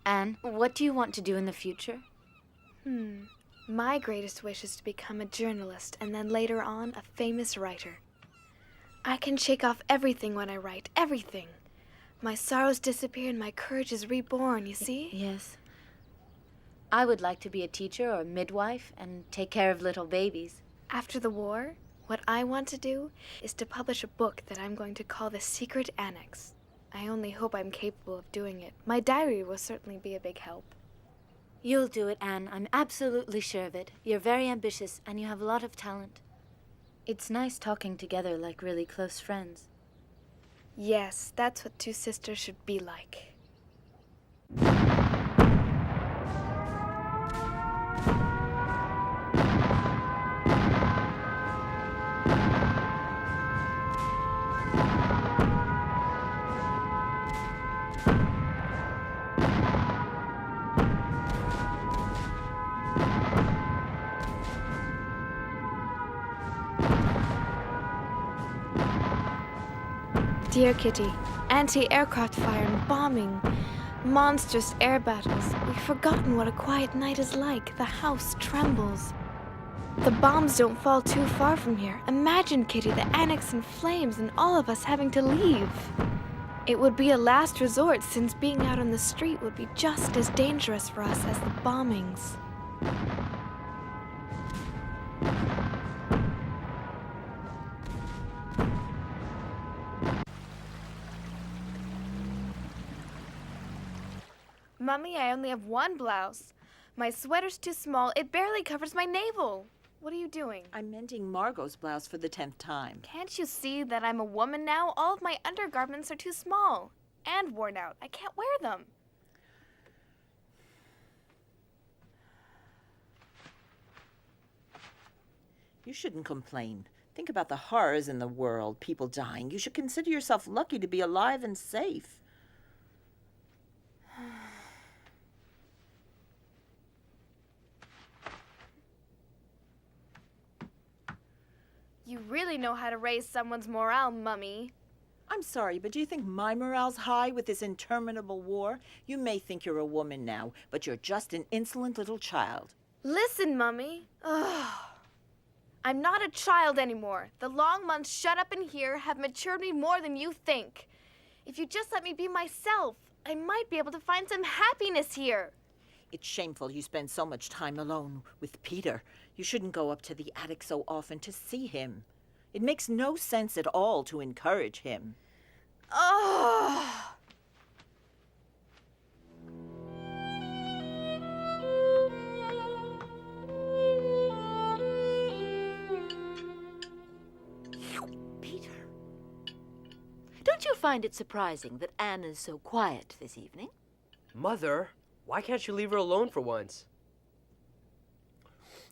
Anne, what do you want to do in the future? My greatest wish is to become a journalist and then later on a famous writer. I can shake off everything when I write, everything. My sorrows disappear and my courage is reborn, you see? Yes. I would like to be a teacher or a midwife and take care of little babies. After the war, what I want to do is to publish a book that I'm going to call The Secret Annex. I only hope I'm capable of doing it. My diary will certainly be a big help. You'll do it, Anne. I'm absolutely sure of it. You're very ambitious, and you have a lot of talent. It's nice talking together like really close friends. Yes, that's what two sisters should be like. Dear Kitty, anti-aircraft fire and bombing, monstrous air battles. We've forgotten what a quiet night is like. The house trembles. The bombs don't fall too far from here. Imagine, Kitty, the annex in flames and all of us having to leave. It would be a last resort since being out on the street would be just as dangerous for us as the bombings. Mummy, I only have one blouse. My sweater's too small. It barely covers my navel. What are you doing? I'm mending Margot's blouse for the 10th time. Can't you see that I'm a woman now? All of my undergarments are too small and worn out. I can't wear them. You shouldn't complain. Think about the horrors in the world, people dying. You should consider yourself lucky to be alive and safe. You really know how to raise someone's morale, Mummy. I'm sorry, but do you think my morale's high with this interminable war? You may think you're a woman now, but you're just an insolent little child. Listen, Mummy. Ugh. I'm not a child anymore. The long months shut up in here have matured me more than you think. If you just let me be myself, I might be able to find some happiness here. It's shameful you spend so much time alone with Peter. You shouldn't go up to the attic so often to see him. It makes no sense at all to encourage him. Oh. Peter. Don't you find it surprising that Anne is so quiet this evening? Mother, why can't you leave her alone for once?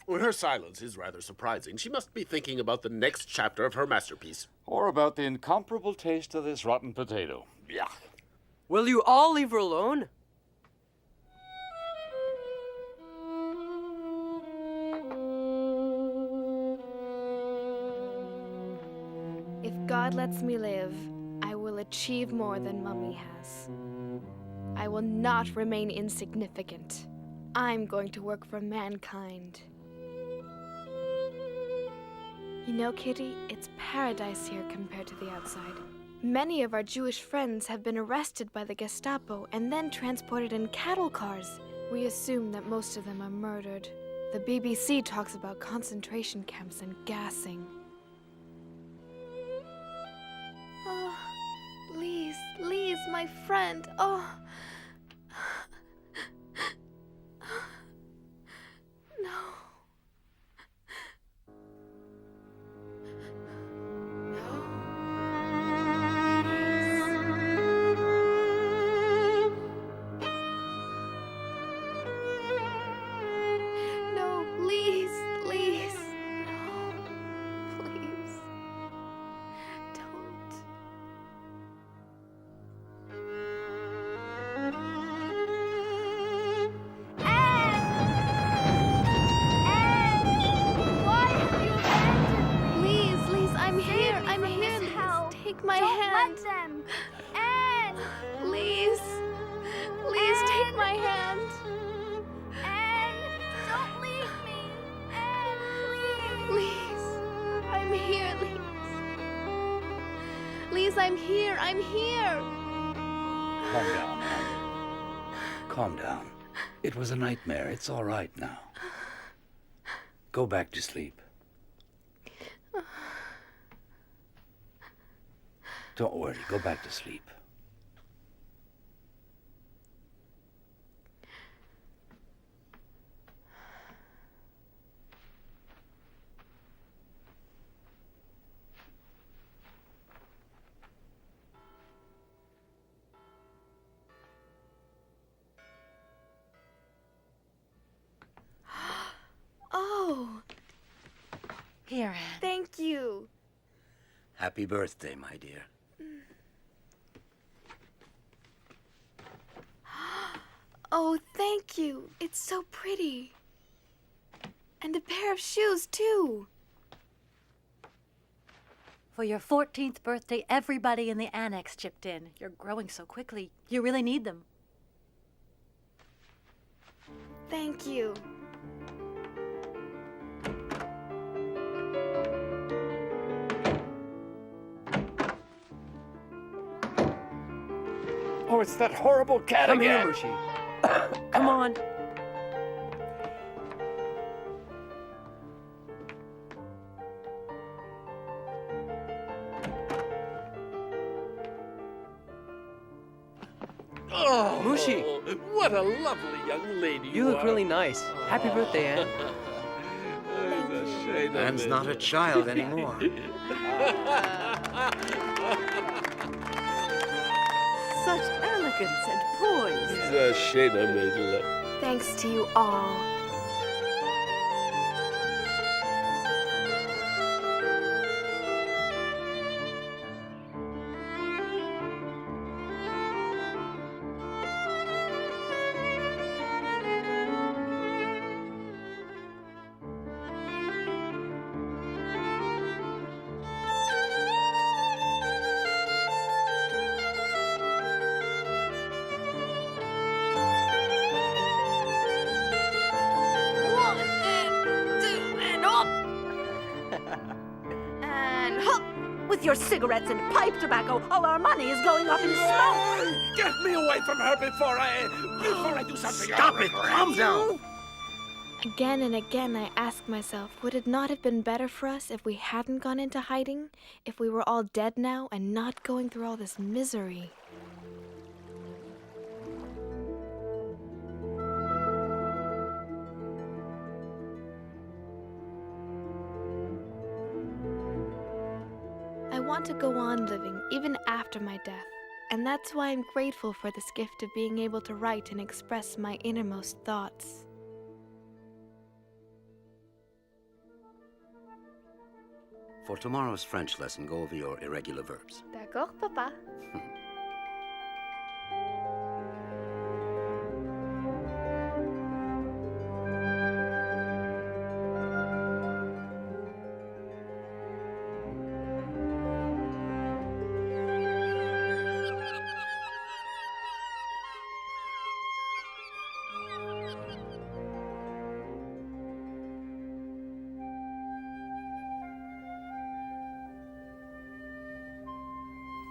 Well, her silence is rather surprising. She must be thinking about the next chapter of her masterpiece. Or about the incomparable taste of this rotten potato. Yuck. Will you all leave her alone? If God lets me live, I will achieve more than Mummy has. I will not remain insignificant. I'm going to work for mankind. You know, Kitty, it's paradise here compared to the outside. Many of our Jewish friends have been arrested by the Gestapo and then transported in cattle cars. We assume that most of them are murdered. The BBC talks about concentration camps and gassing. Oh, Lise, my friend. Oh. No. No, Lise. No, please. Don't. Lise, I'm here. Lise, take my hand. Let them. Anne! Lise, take my hand. Anne, don't leave me. Anne, please. Lise, I'm here, Lise, I'm here. Calm down, Anne. Calm down. It was a nightmare. It's all right now. Go back to sleep. Don't worry. Go back to sleep. Oh, Here, Anne. thank you. Happy birthday, my dear. Oh, thank you. It's so pretty. And a pair of shoes, too. For your 14th birthday, everybody in the annex chipped in. You're growing so quickly. You really need them. Thank you. Oh, it's that horrible cat Come again. here, Mushi. Come on. Oh, Mushi. What a lovely young lady You look are. really nice. Happy birthday, Anne. It's a shame of Anne's it. not a child anymore. Such elegance and poise. It's a shame I made love. Thanks to you all. your cigarettes and pipe tobacco, all our money is going up in smoke. Get me away from her before I do something. Stop it! Calm down! Again and again I ask myself, would it not have been better for us if we hadn't gone into hiding? If we were all dead now and not going through all this misery? I want to go on living even after my death, and that's why I'm grateful for this gift of being able to write and express my innermost thoughts. For tomorrow's French lesson, go over your irregular verbs. D'accord, Papa.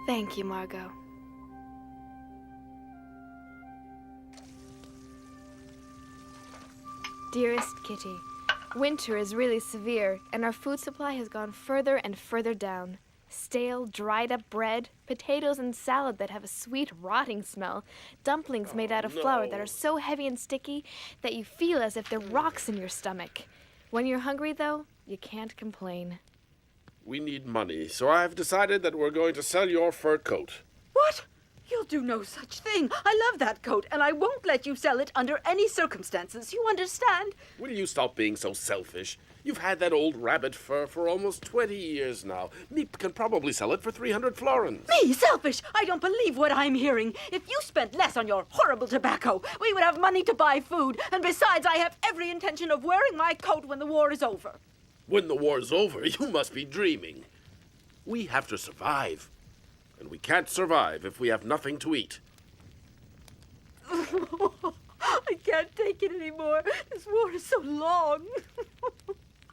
Thank you, Margot. Dearest Kitty, winter is really severe, and our food supply has gone further and further down. Stale, dried-up bread, potatoes and salad that have a sweet, rotting smell, dumplings made out of flour that are so heavy and sticky that you feel as if they're rocks in your stomach. When you're hungry, though, you can't complain. We need money, so I've decided that we're going to sell your fur coat. What? You'll do no such thing. I love that coat, and I won't let you sell it under any circumstances. You understand? Will you stop being so selfish? You've had that old rabbit fur for almost 20 years now. Meep can probably sell it for 300 florins. Me, selfish? I don't believe what I'm hearing. If you spent less on your horrible tobacco, we would have money to buy food, and besides, I have every intention of wearing my coat when the war is over. When the war's over, you must be dreaming. We have to survive. And we can't survive if we have nothing to eat. I can't take it anymore. This war is so long.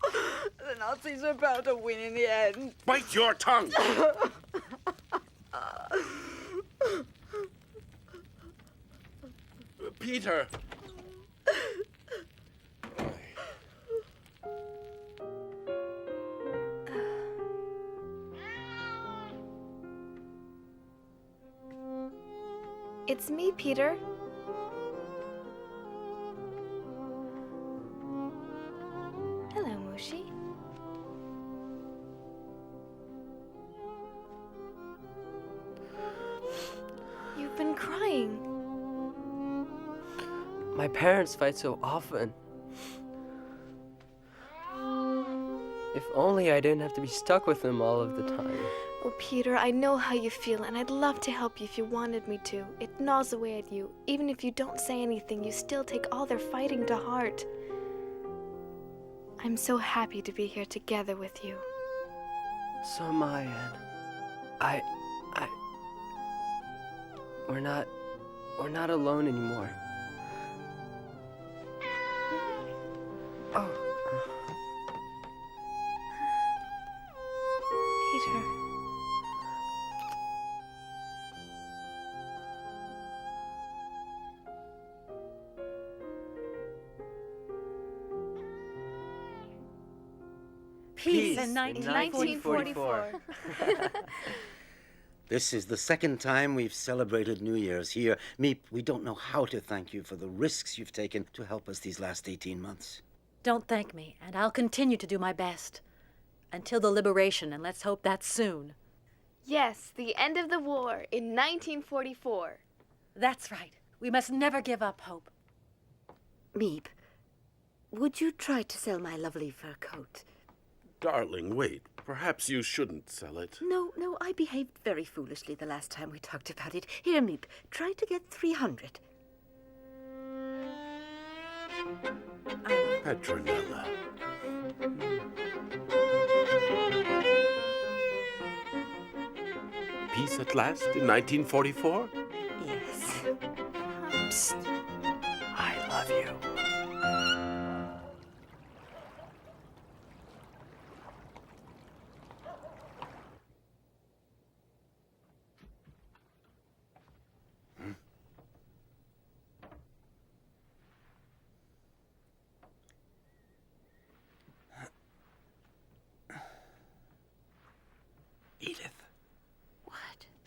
The Nazis are bound to win in the end. Bite your tongue! Peter! It's me, Peter. Hello, Mushi. You've been crying. My parents fight so often. If only I didn't have to be stuck with them all of the time. Oh, Peter, I know how you feel, and I'd love to help you if you wanted me to. It gnaws away at you. Even if you don't say anything, you still take all their fighting to heart. I'm so happy to be here together with you. So am I, Anne. We're not alone anymore. Oh. Peter. Peace in 1944. This is the second time we've celebrated New Year's here. Meep, we don't know how to thank you for the risks you've taken to help us these last 18 months. Don't thank me, and I'll continue to do my best. Until the liberation, and let's hope that's soon. Yes, the end of the war in 1944. That's right. We must never give up hope. Meep, would you try to sell my lovely fur coat? Darling, wait. Perhaps you shouldn't sell it. No, I behaved very foolishly the last time we talked about it. Here, Meep, try to get 300. Petronella. Peace at last in 1944? Yes. Psst. I love you.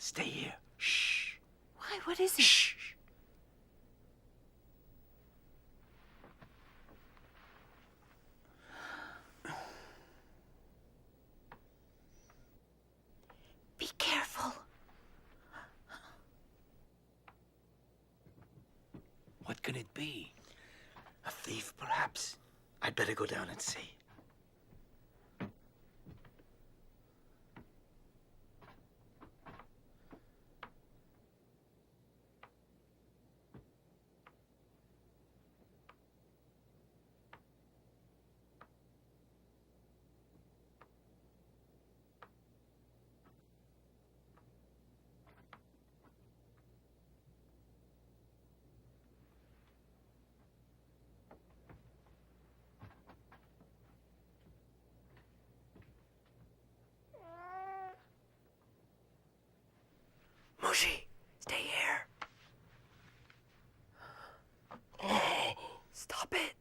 Stay here. Shh. Why? What is it? Shh. Be careful. What can it be? A thief, perhaps. I'd better go down and see. Mushy, stay here. Stop it.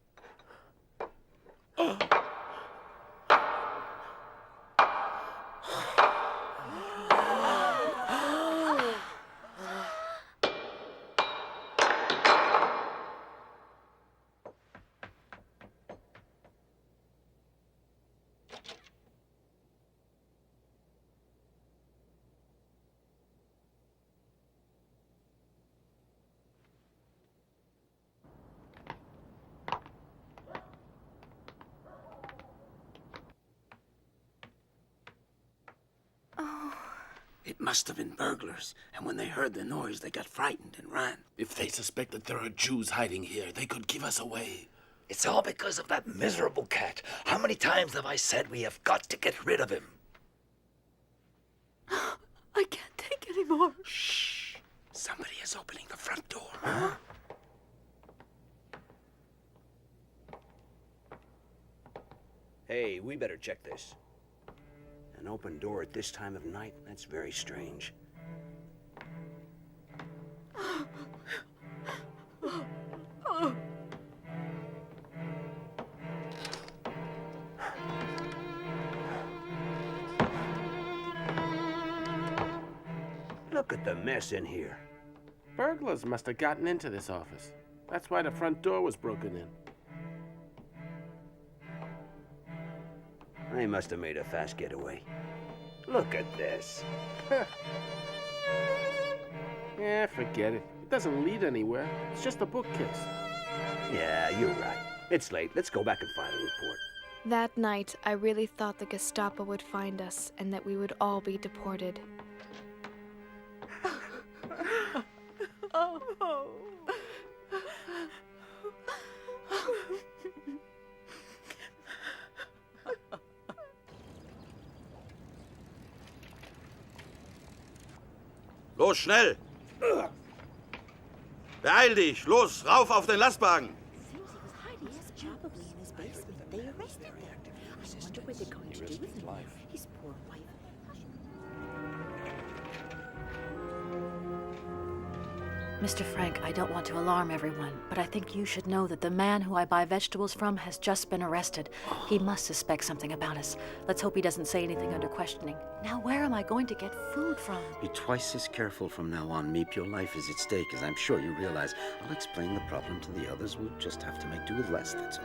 It must have been burglars, and when they heard the noise, they got frightened and ran. If they suspect that there are Jews hiding here, they could give us away. It's all because of that miserable cat. How many times have I said we have got to get rid of him? I can't take any more. Shh. Somebody is opening the front door. Huh? Hey, we better check this. An open door at this time of night? That's very strange. Look at the mess in here. Burglars must have gotten into this office. That's why the front door was broken in. They must have made a fast getaway. Look at this. Yeah, forget it. It doesn't lead anywhere. It's just a bookcase. Yeah, you're right. It's late. Let's go back and file a report. That night, I really thought the Gestapo would find us and that we would all be deported. Los, schnell! Beeil dich! Los, rauf auf den Lastwagen! Probably in his basement. They arrested him. I wonder what they're going to do with him. His poor wife. Mr. Frank, I don't want to alarm everyone, but I think you should know that the man who I buy vegetables from has just been arrested. He must suspect something about us. Let's hope he doesn't say anything under questioning. Now, where am I going to get food from? Be twice as careful from now on, Meep. Your life is at stake, as I'm sure you realize. I'll explain the problem to the others. We'll just have to make do with less, that's all.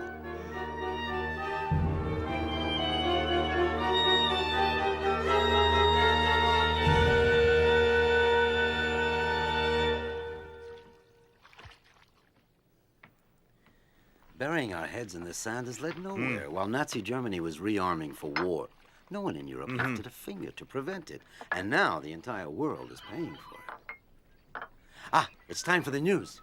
Burying our heads in the sand has led nowhere. While Nazi Germany was rearming for war, no one in Europe lifted a finger to prevent it. And now the entire world is paying for it. Ah, it's time for the news.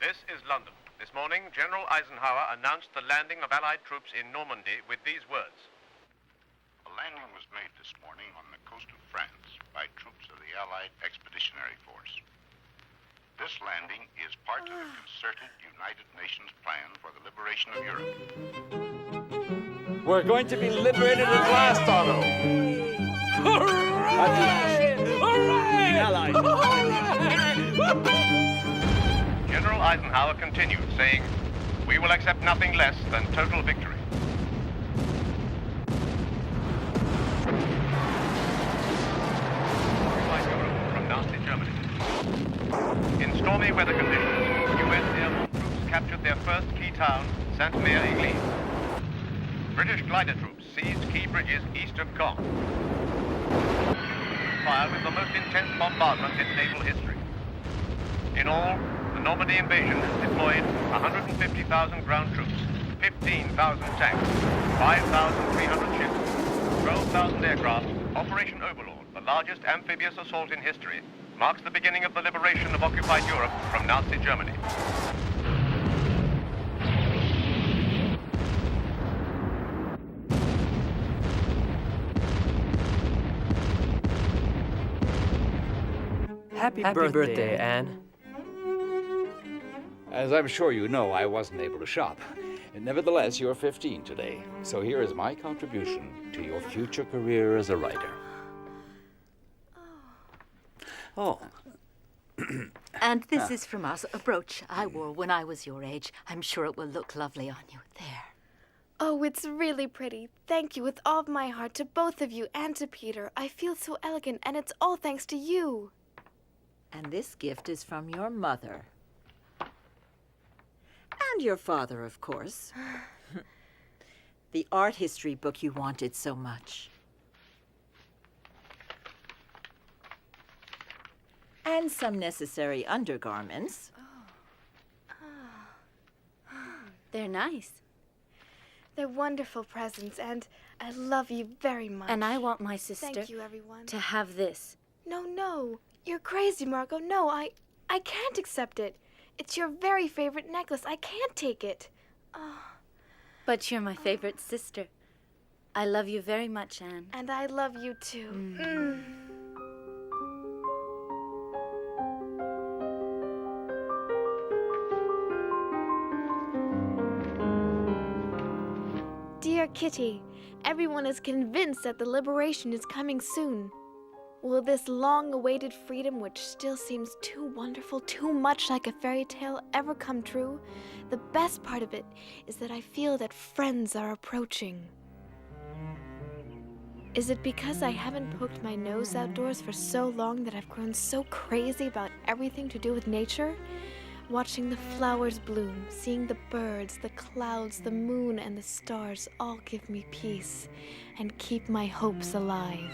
This is London. This morning, General Eisenhower announced the landing of Allied troops in Normandy with these words. A landing was made this morning on the coast of France by troops of the Allied Expeditionary Force. This landing is part of the concerted United Nations plan for the liberation of Europe. We're going to be liberated at last, Otto. Hooray! Hooray! Allies! General Eisenhower continued, saying, "We will accept nothing less than total victory." Allied weather conditions, U.S. airborne troops captured their first key town, Sainte-Mère-Église. British glider troops seized key bridges east of Caen. Fired with the most intense bombardment in naval history. In all, the Normandy invasion has deployed 150,000 ground troops, 15,000 tanks, 5,300 ships, 12,000 aircraft. Operation Overlord, the largest amphibious assault in history, marks the beginning of the liberation of occupied Europe from Nazi Germany. Happy birthday, Anne. As I'm sure you know, I wasn't able to shop. Nevertheless, you're 15 today, so here is my contribution to your future career as a writer. Oh. And this is from us, a brooch I wore when I was your age. I'm sure it will look lovely on you. There. Oh, it's really pretty. Thank you with all of my heart to both of you and to Peter. I feel so elegant, and it's all thanks to you. And this gift is from your mother. And your father, of course. The art history book you wanted so much. And some necessary undergarments. They're nice. They're wonderful presents, and I love you very much. And I want my sister Thank you, everyone. to have this. No. You're crazy, Margot. No, I can't accept it. It's your very favorite necklace. I can't take it. But you're my favorite sister. I love you very much, Anne. And I love you too. Dear Kitty, everyone is convinced that the liberation is coming soon. Will this long-awaited freedom, which still seems too wonderful, too much like a fairy tale, ever come true? The best part of it is that I feel that friends are approaching. Is it because I haven't poked my nose outdoors for so long that I've grown so crazy about everything to do with nature? Watching the flowers bloom, seeing the birds, the clouds, the moon, and the stars all give me peace and keep my hopes alive.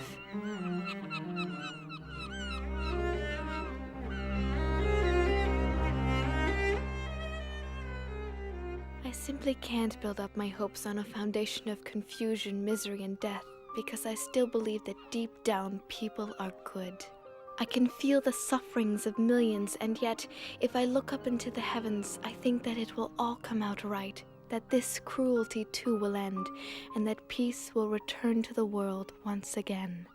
I simply can't build up my hopes on a foundation of confusion, misery, and death, because I still believe that deep down people are good. I can feel the sufferings of millions, and yet, if I look up into the heavens, I think that it will all come out right, that this cruelty too will end, and that peace will return to the world once again.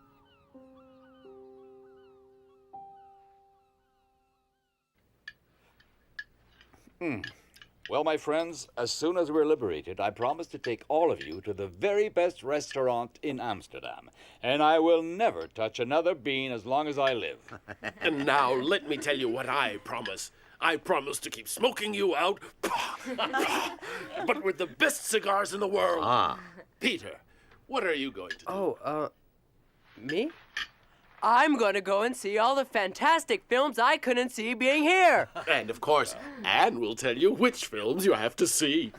Well, my friends, as soon as we're liberated, I promise to take all of you to the very best restaurant in Amsterdam. And I will never touch another bean as long as I live. And now let me tell you what I promise. I promise to keep smoking you out, but with the best cigars in the world. Peter, what are you going to do? Me? I'm going to go and see all the fantastic films I couldn't see being here. And of course, Anne will tell you which films you have to see.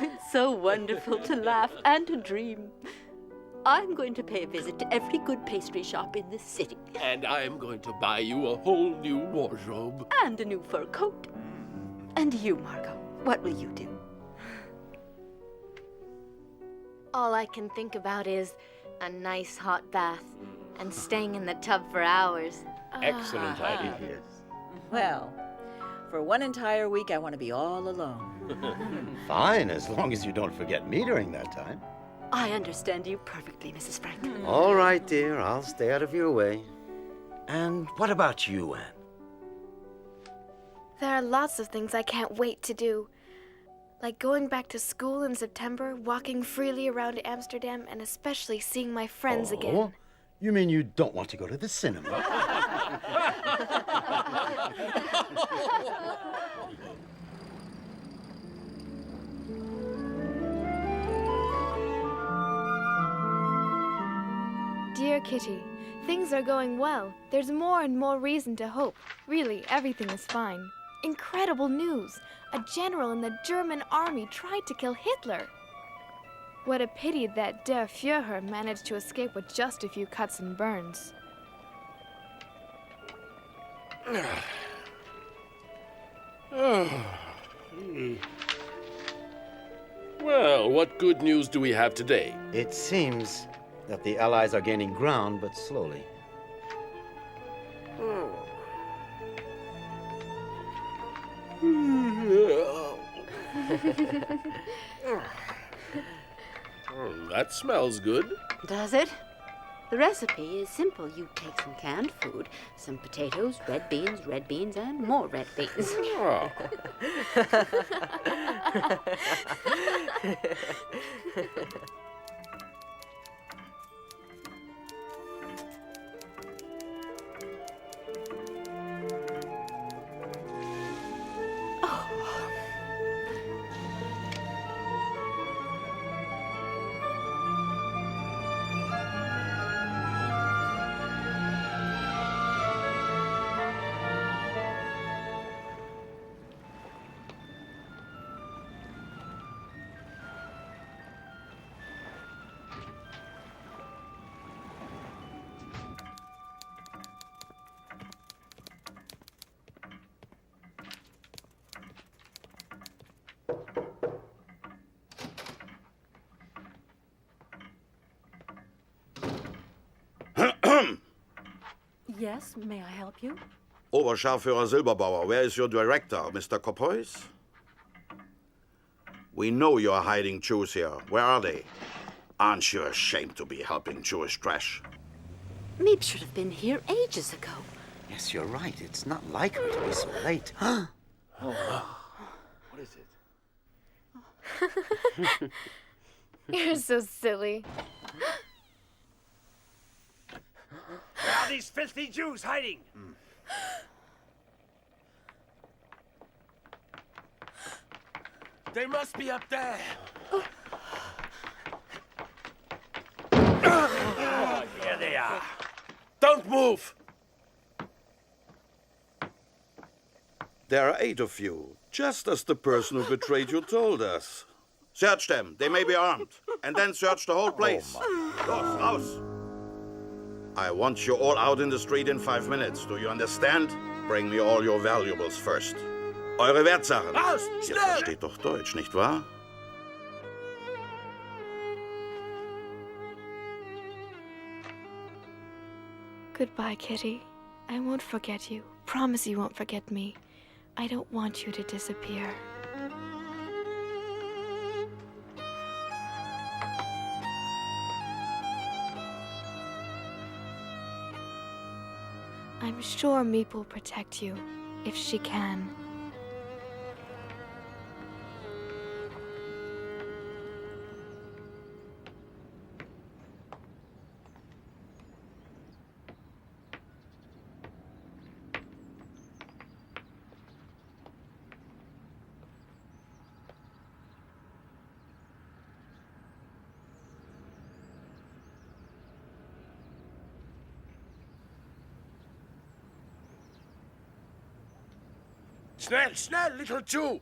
It's so wonderful to laugh and to dream. I'm going to pay a visit to every good pastry shop in this city. And I'm going to buy you a whole new wardrobe. And a new fur coat. And you, Margot, what will you do? All I can think about is a nice hot bath and staying in the tub for hours. Excellent idea. Well, for one entire week, I want to be all alone. Fine, as long as you don't forget me during that time. I understand you perfectly, Mrs. Frank. All right, dear, I'll stay out of your way. And what about you, Anne? There are lots of things I can't wait to do. Like going back to school in September, walking freely around Amsterdam, and especially seeing my friends again. You mean you don't want to go to the cinema? Dear Kitty. Things are going well. There's more and more reason to hope. Really, everything is fine. Incredible news! A general in the German army tried to kill Hitler. What a pity that Der Führer managed to escape with just a few cuts and burns. Well, what good news do we have today? It seems that the Allies are gaining ground, but slowly. That smells good. Does it? The recipe is simple. You take some canned food, some potatoes, red beans, and more red beans. Oh. Yes, may I help you? Oberscharführer Silberbauer, where is your director, Mr. Kopois? We know you're hiding Jews here. Where are they? Aren't you ashamed to be helping Jewish trash? Meep should have been here ages ago. Yes, you're right. It's not like her to be so late. What is it? You're so silly. Where are these filthy Jews hiding? They must be up there. Here they are. Don't move! There are 8 of you, just as the person who betrayed you told us. Search them. They may be armed. And then search the whole place. Los, raus! I want you all out in the street in 5 minutes. Do you understand? Bring me all your valuables first. Eure Wertsachen. Raus! Ihr Schnell! versteht doch Deutsch, nicht wahr? Goodbye, Kitty. I won't forget you. Promise you won't forget me. I don't want you to disappear. I'm sure Meep will protect you, if she can. Schnell, schnell, little Jew!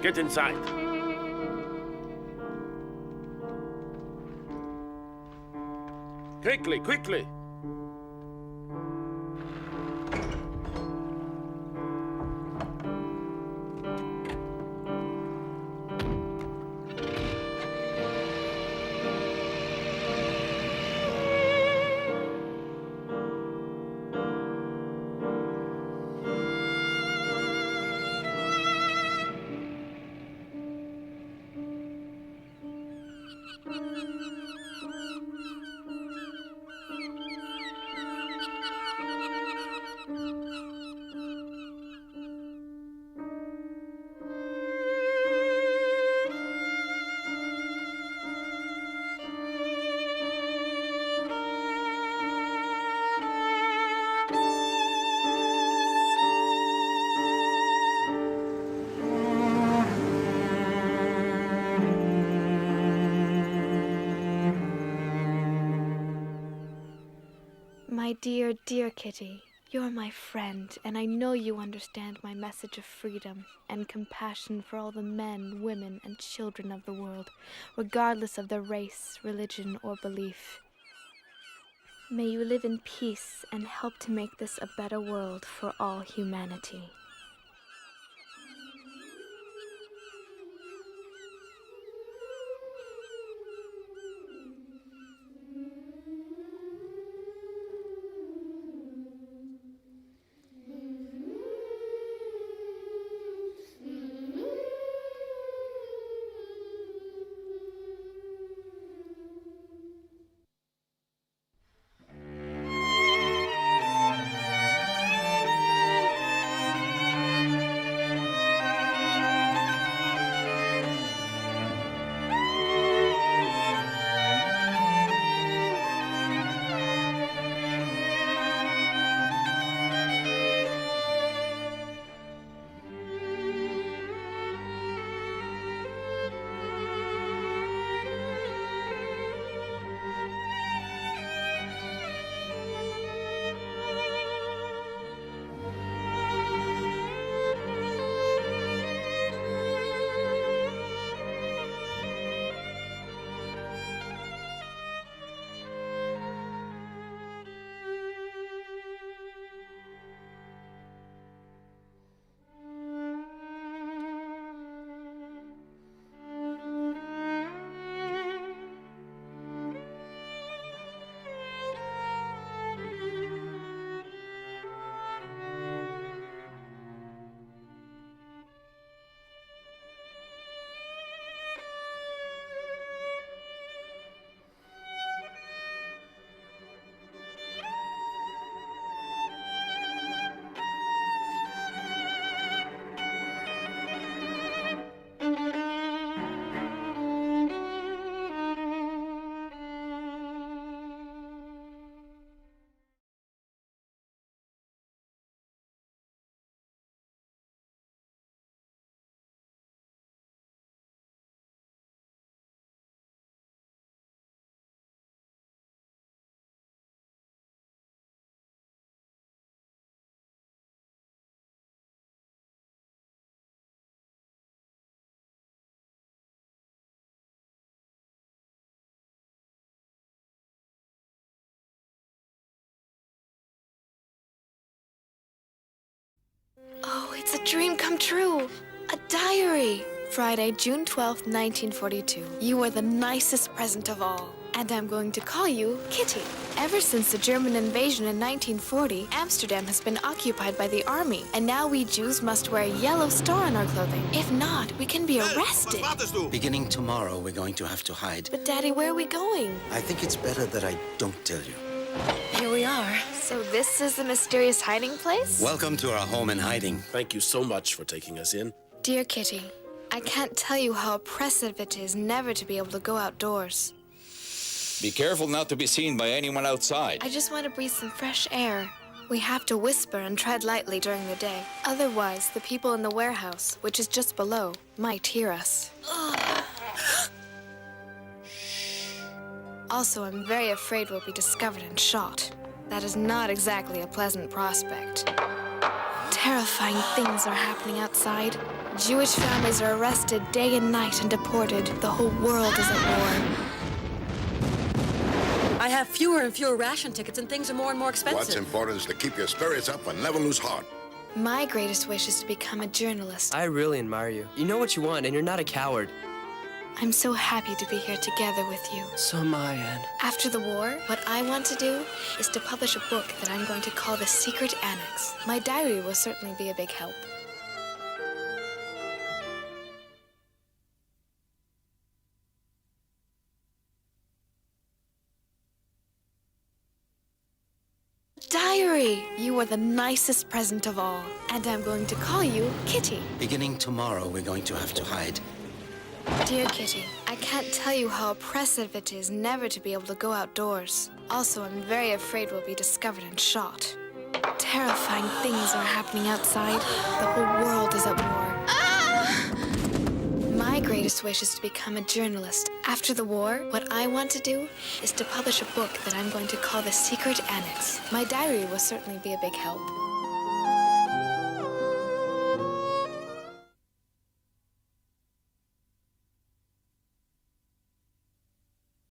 Get inside. Quickly, quickly! My dear, dear Kitty, you're my friend, and I know you understand my message of freedom and compassion for all the men, women, and children of the world, regardless of their race, religion, or belief. May you live in peace and help to make this a better world for all humanity. Oh, it's a dream come true. A diary. Friday, June 12th, 1942. You are the nicest present of all. And I'm going to call you Kitty. Ever since the German invasion in 1940, Amsterdam has been occupied by the army. And now we Jews must wear a yellow star on our clothing. If not, we can be arrested. Beginning tomorrow, we're going to have to hide. But Daddy, where are we going? I think it's better that I don't tell you. Here we are. So this is the mysterious hiding place? Welcome to our home in hiding. Thank you so much for taking us in. Dear Kitty, I can't tell you how oppressive it is never to be able to go outdoors. Be careful not to be seen by anyone outside. I just want to breathe some fresh air. We have to whisper and tread lightly during the day. Otherwise, the people in the warehouse, which is just below, might hear us. Also, I'm very afraid we'll be discovered and shot. That is not exactly a pleasant prospect. Terrifying things are happening outside. Jewish families are arrested day and night and deported. The whole world is at war. I have fewer and fewer ration tickets, and things are more and more expensive. What's important is to keep your spirits up and never lose heart. My greatest wish is to become a journalist. I really admire you. You know what you want, and you're not a coward. I'm so happy to be here together with you. So am I, Anne. After the war, what I want to do is to publish a book that I'm going to call The Secret Annex. My diary will certainly be a big help. Diary! You are the nicest present of all. And I'm going to call you Kitty. Beginning tomorrow, we're going to have to hide. Dear Kitty, I can't tell you how oppressive it is never to be able to go outdoors. Also, I'm very afraid we'll be discovered and shot. Terrifying things are happening outside. The whole world is at war. My great greatest wish is to become a journalist. After the war, what I want to do is to publish a book that I'm going to call The Secret Annex. My diary will certainly be a big help.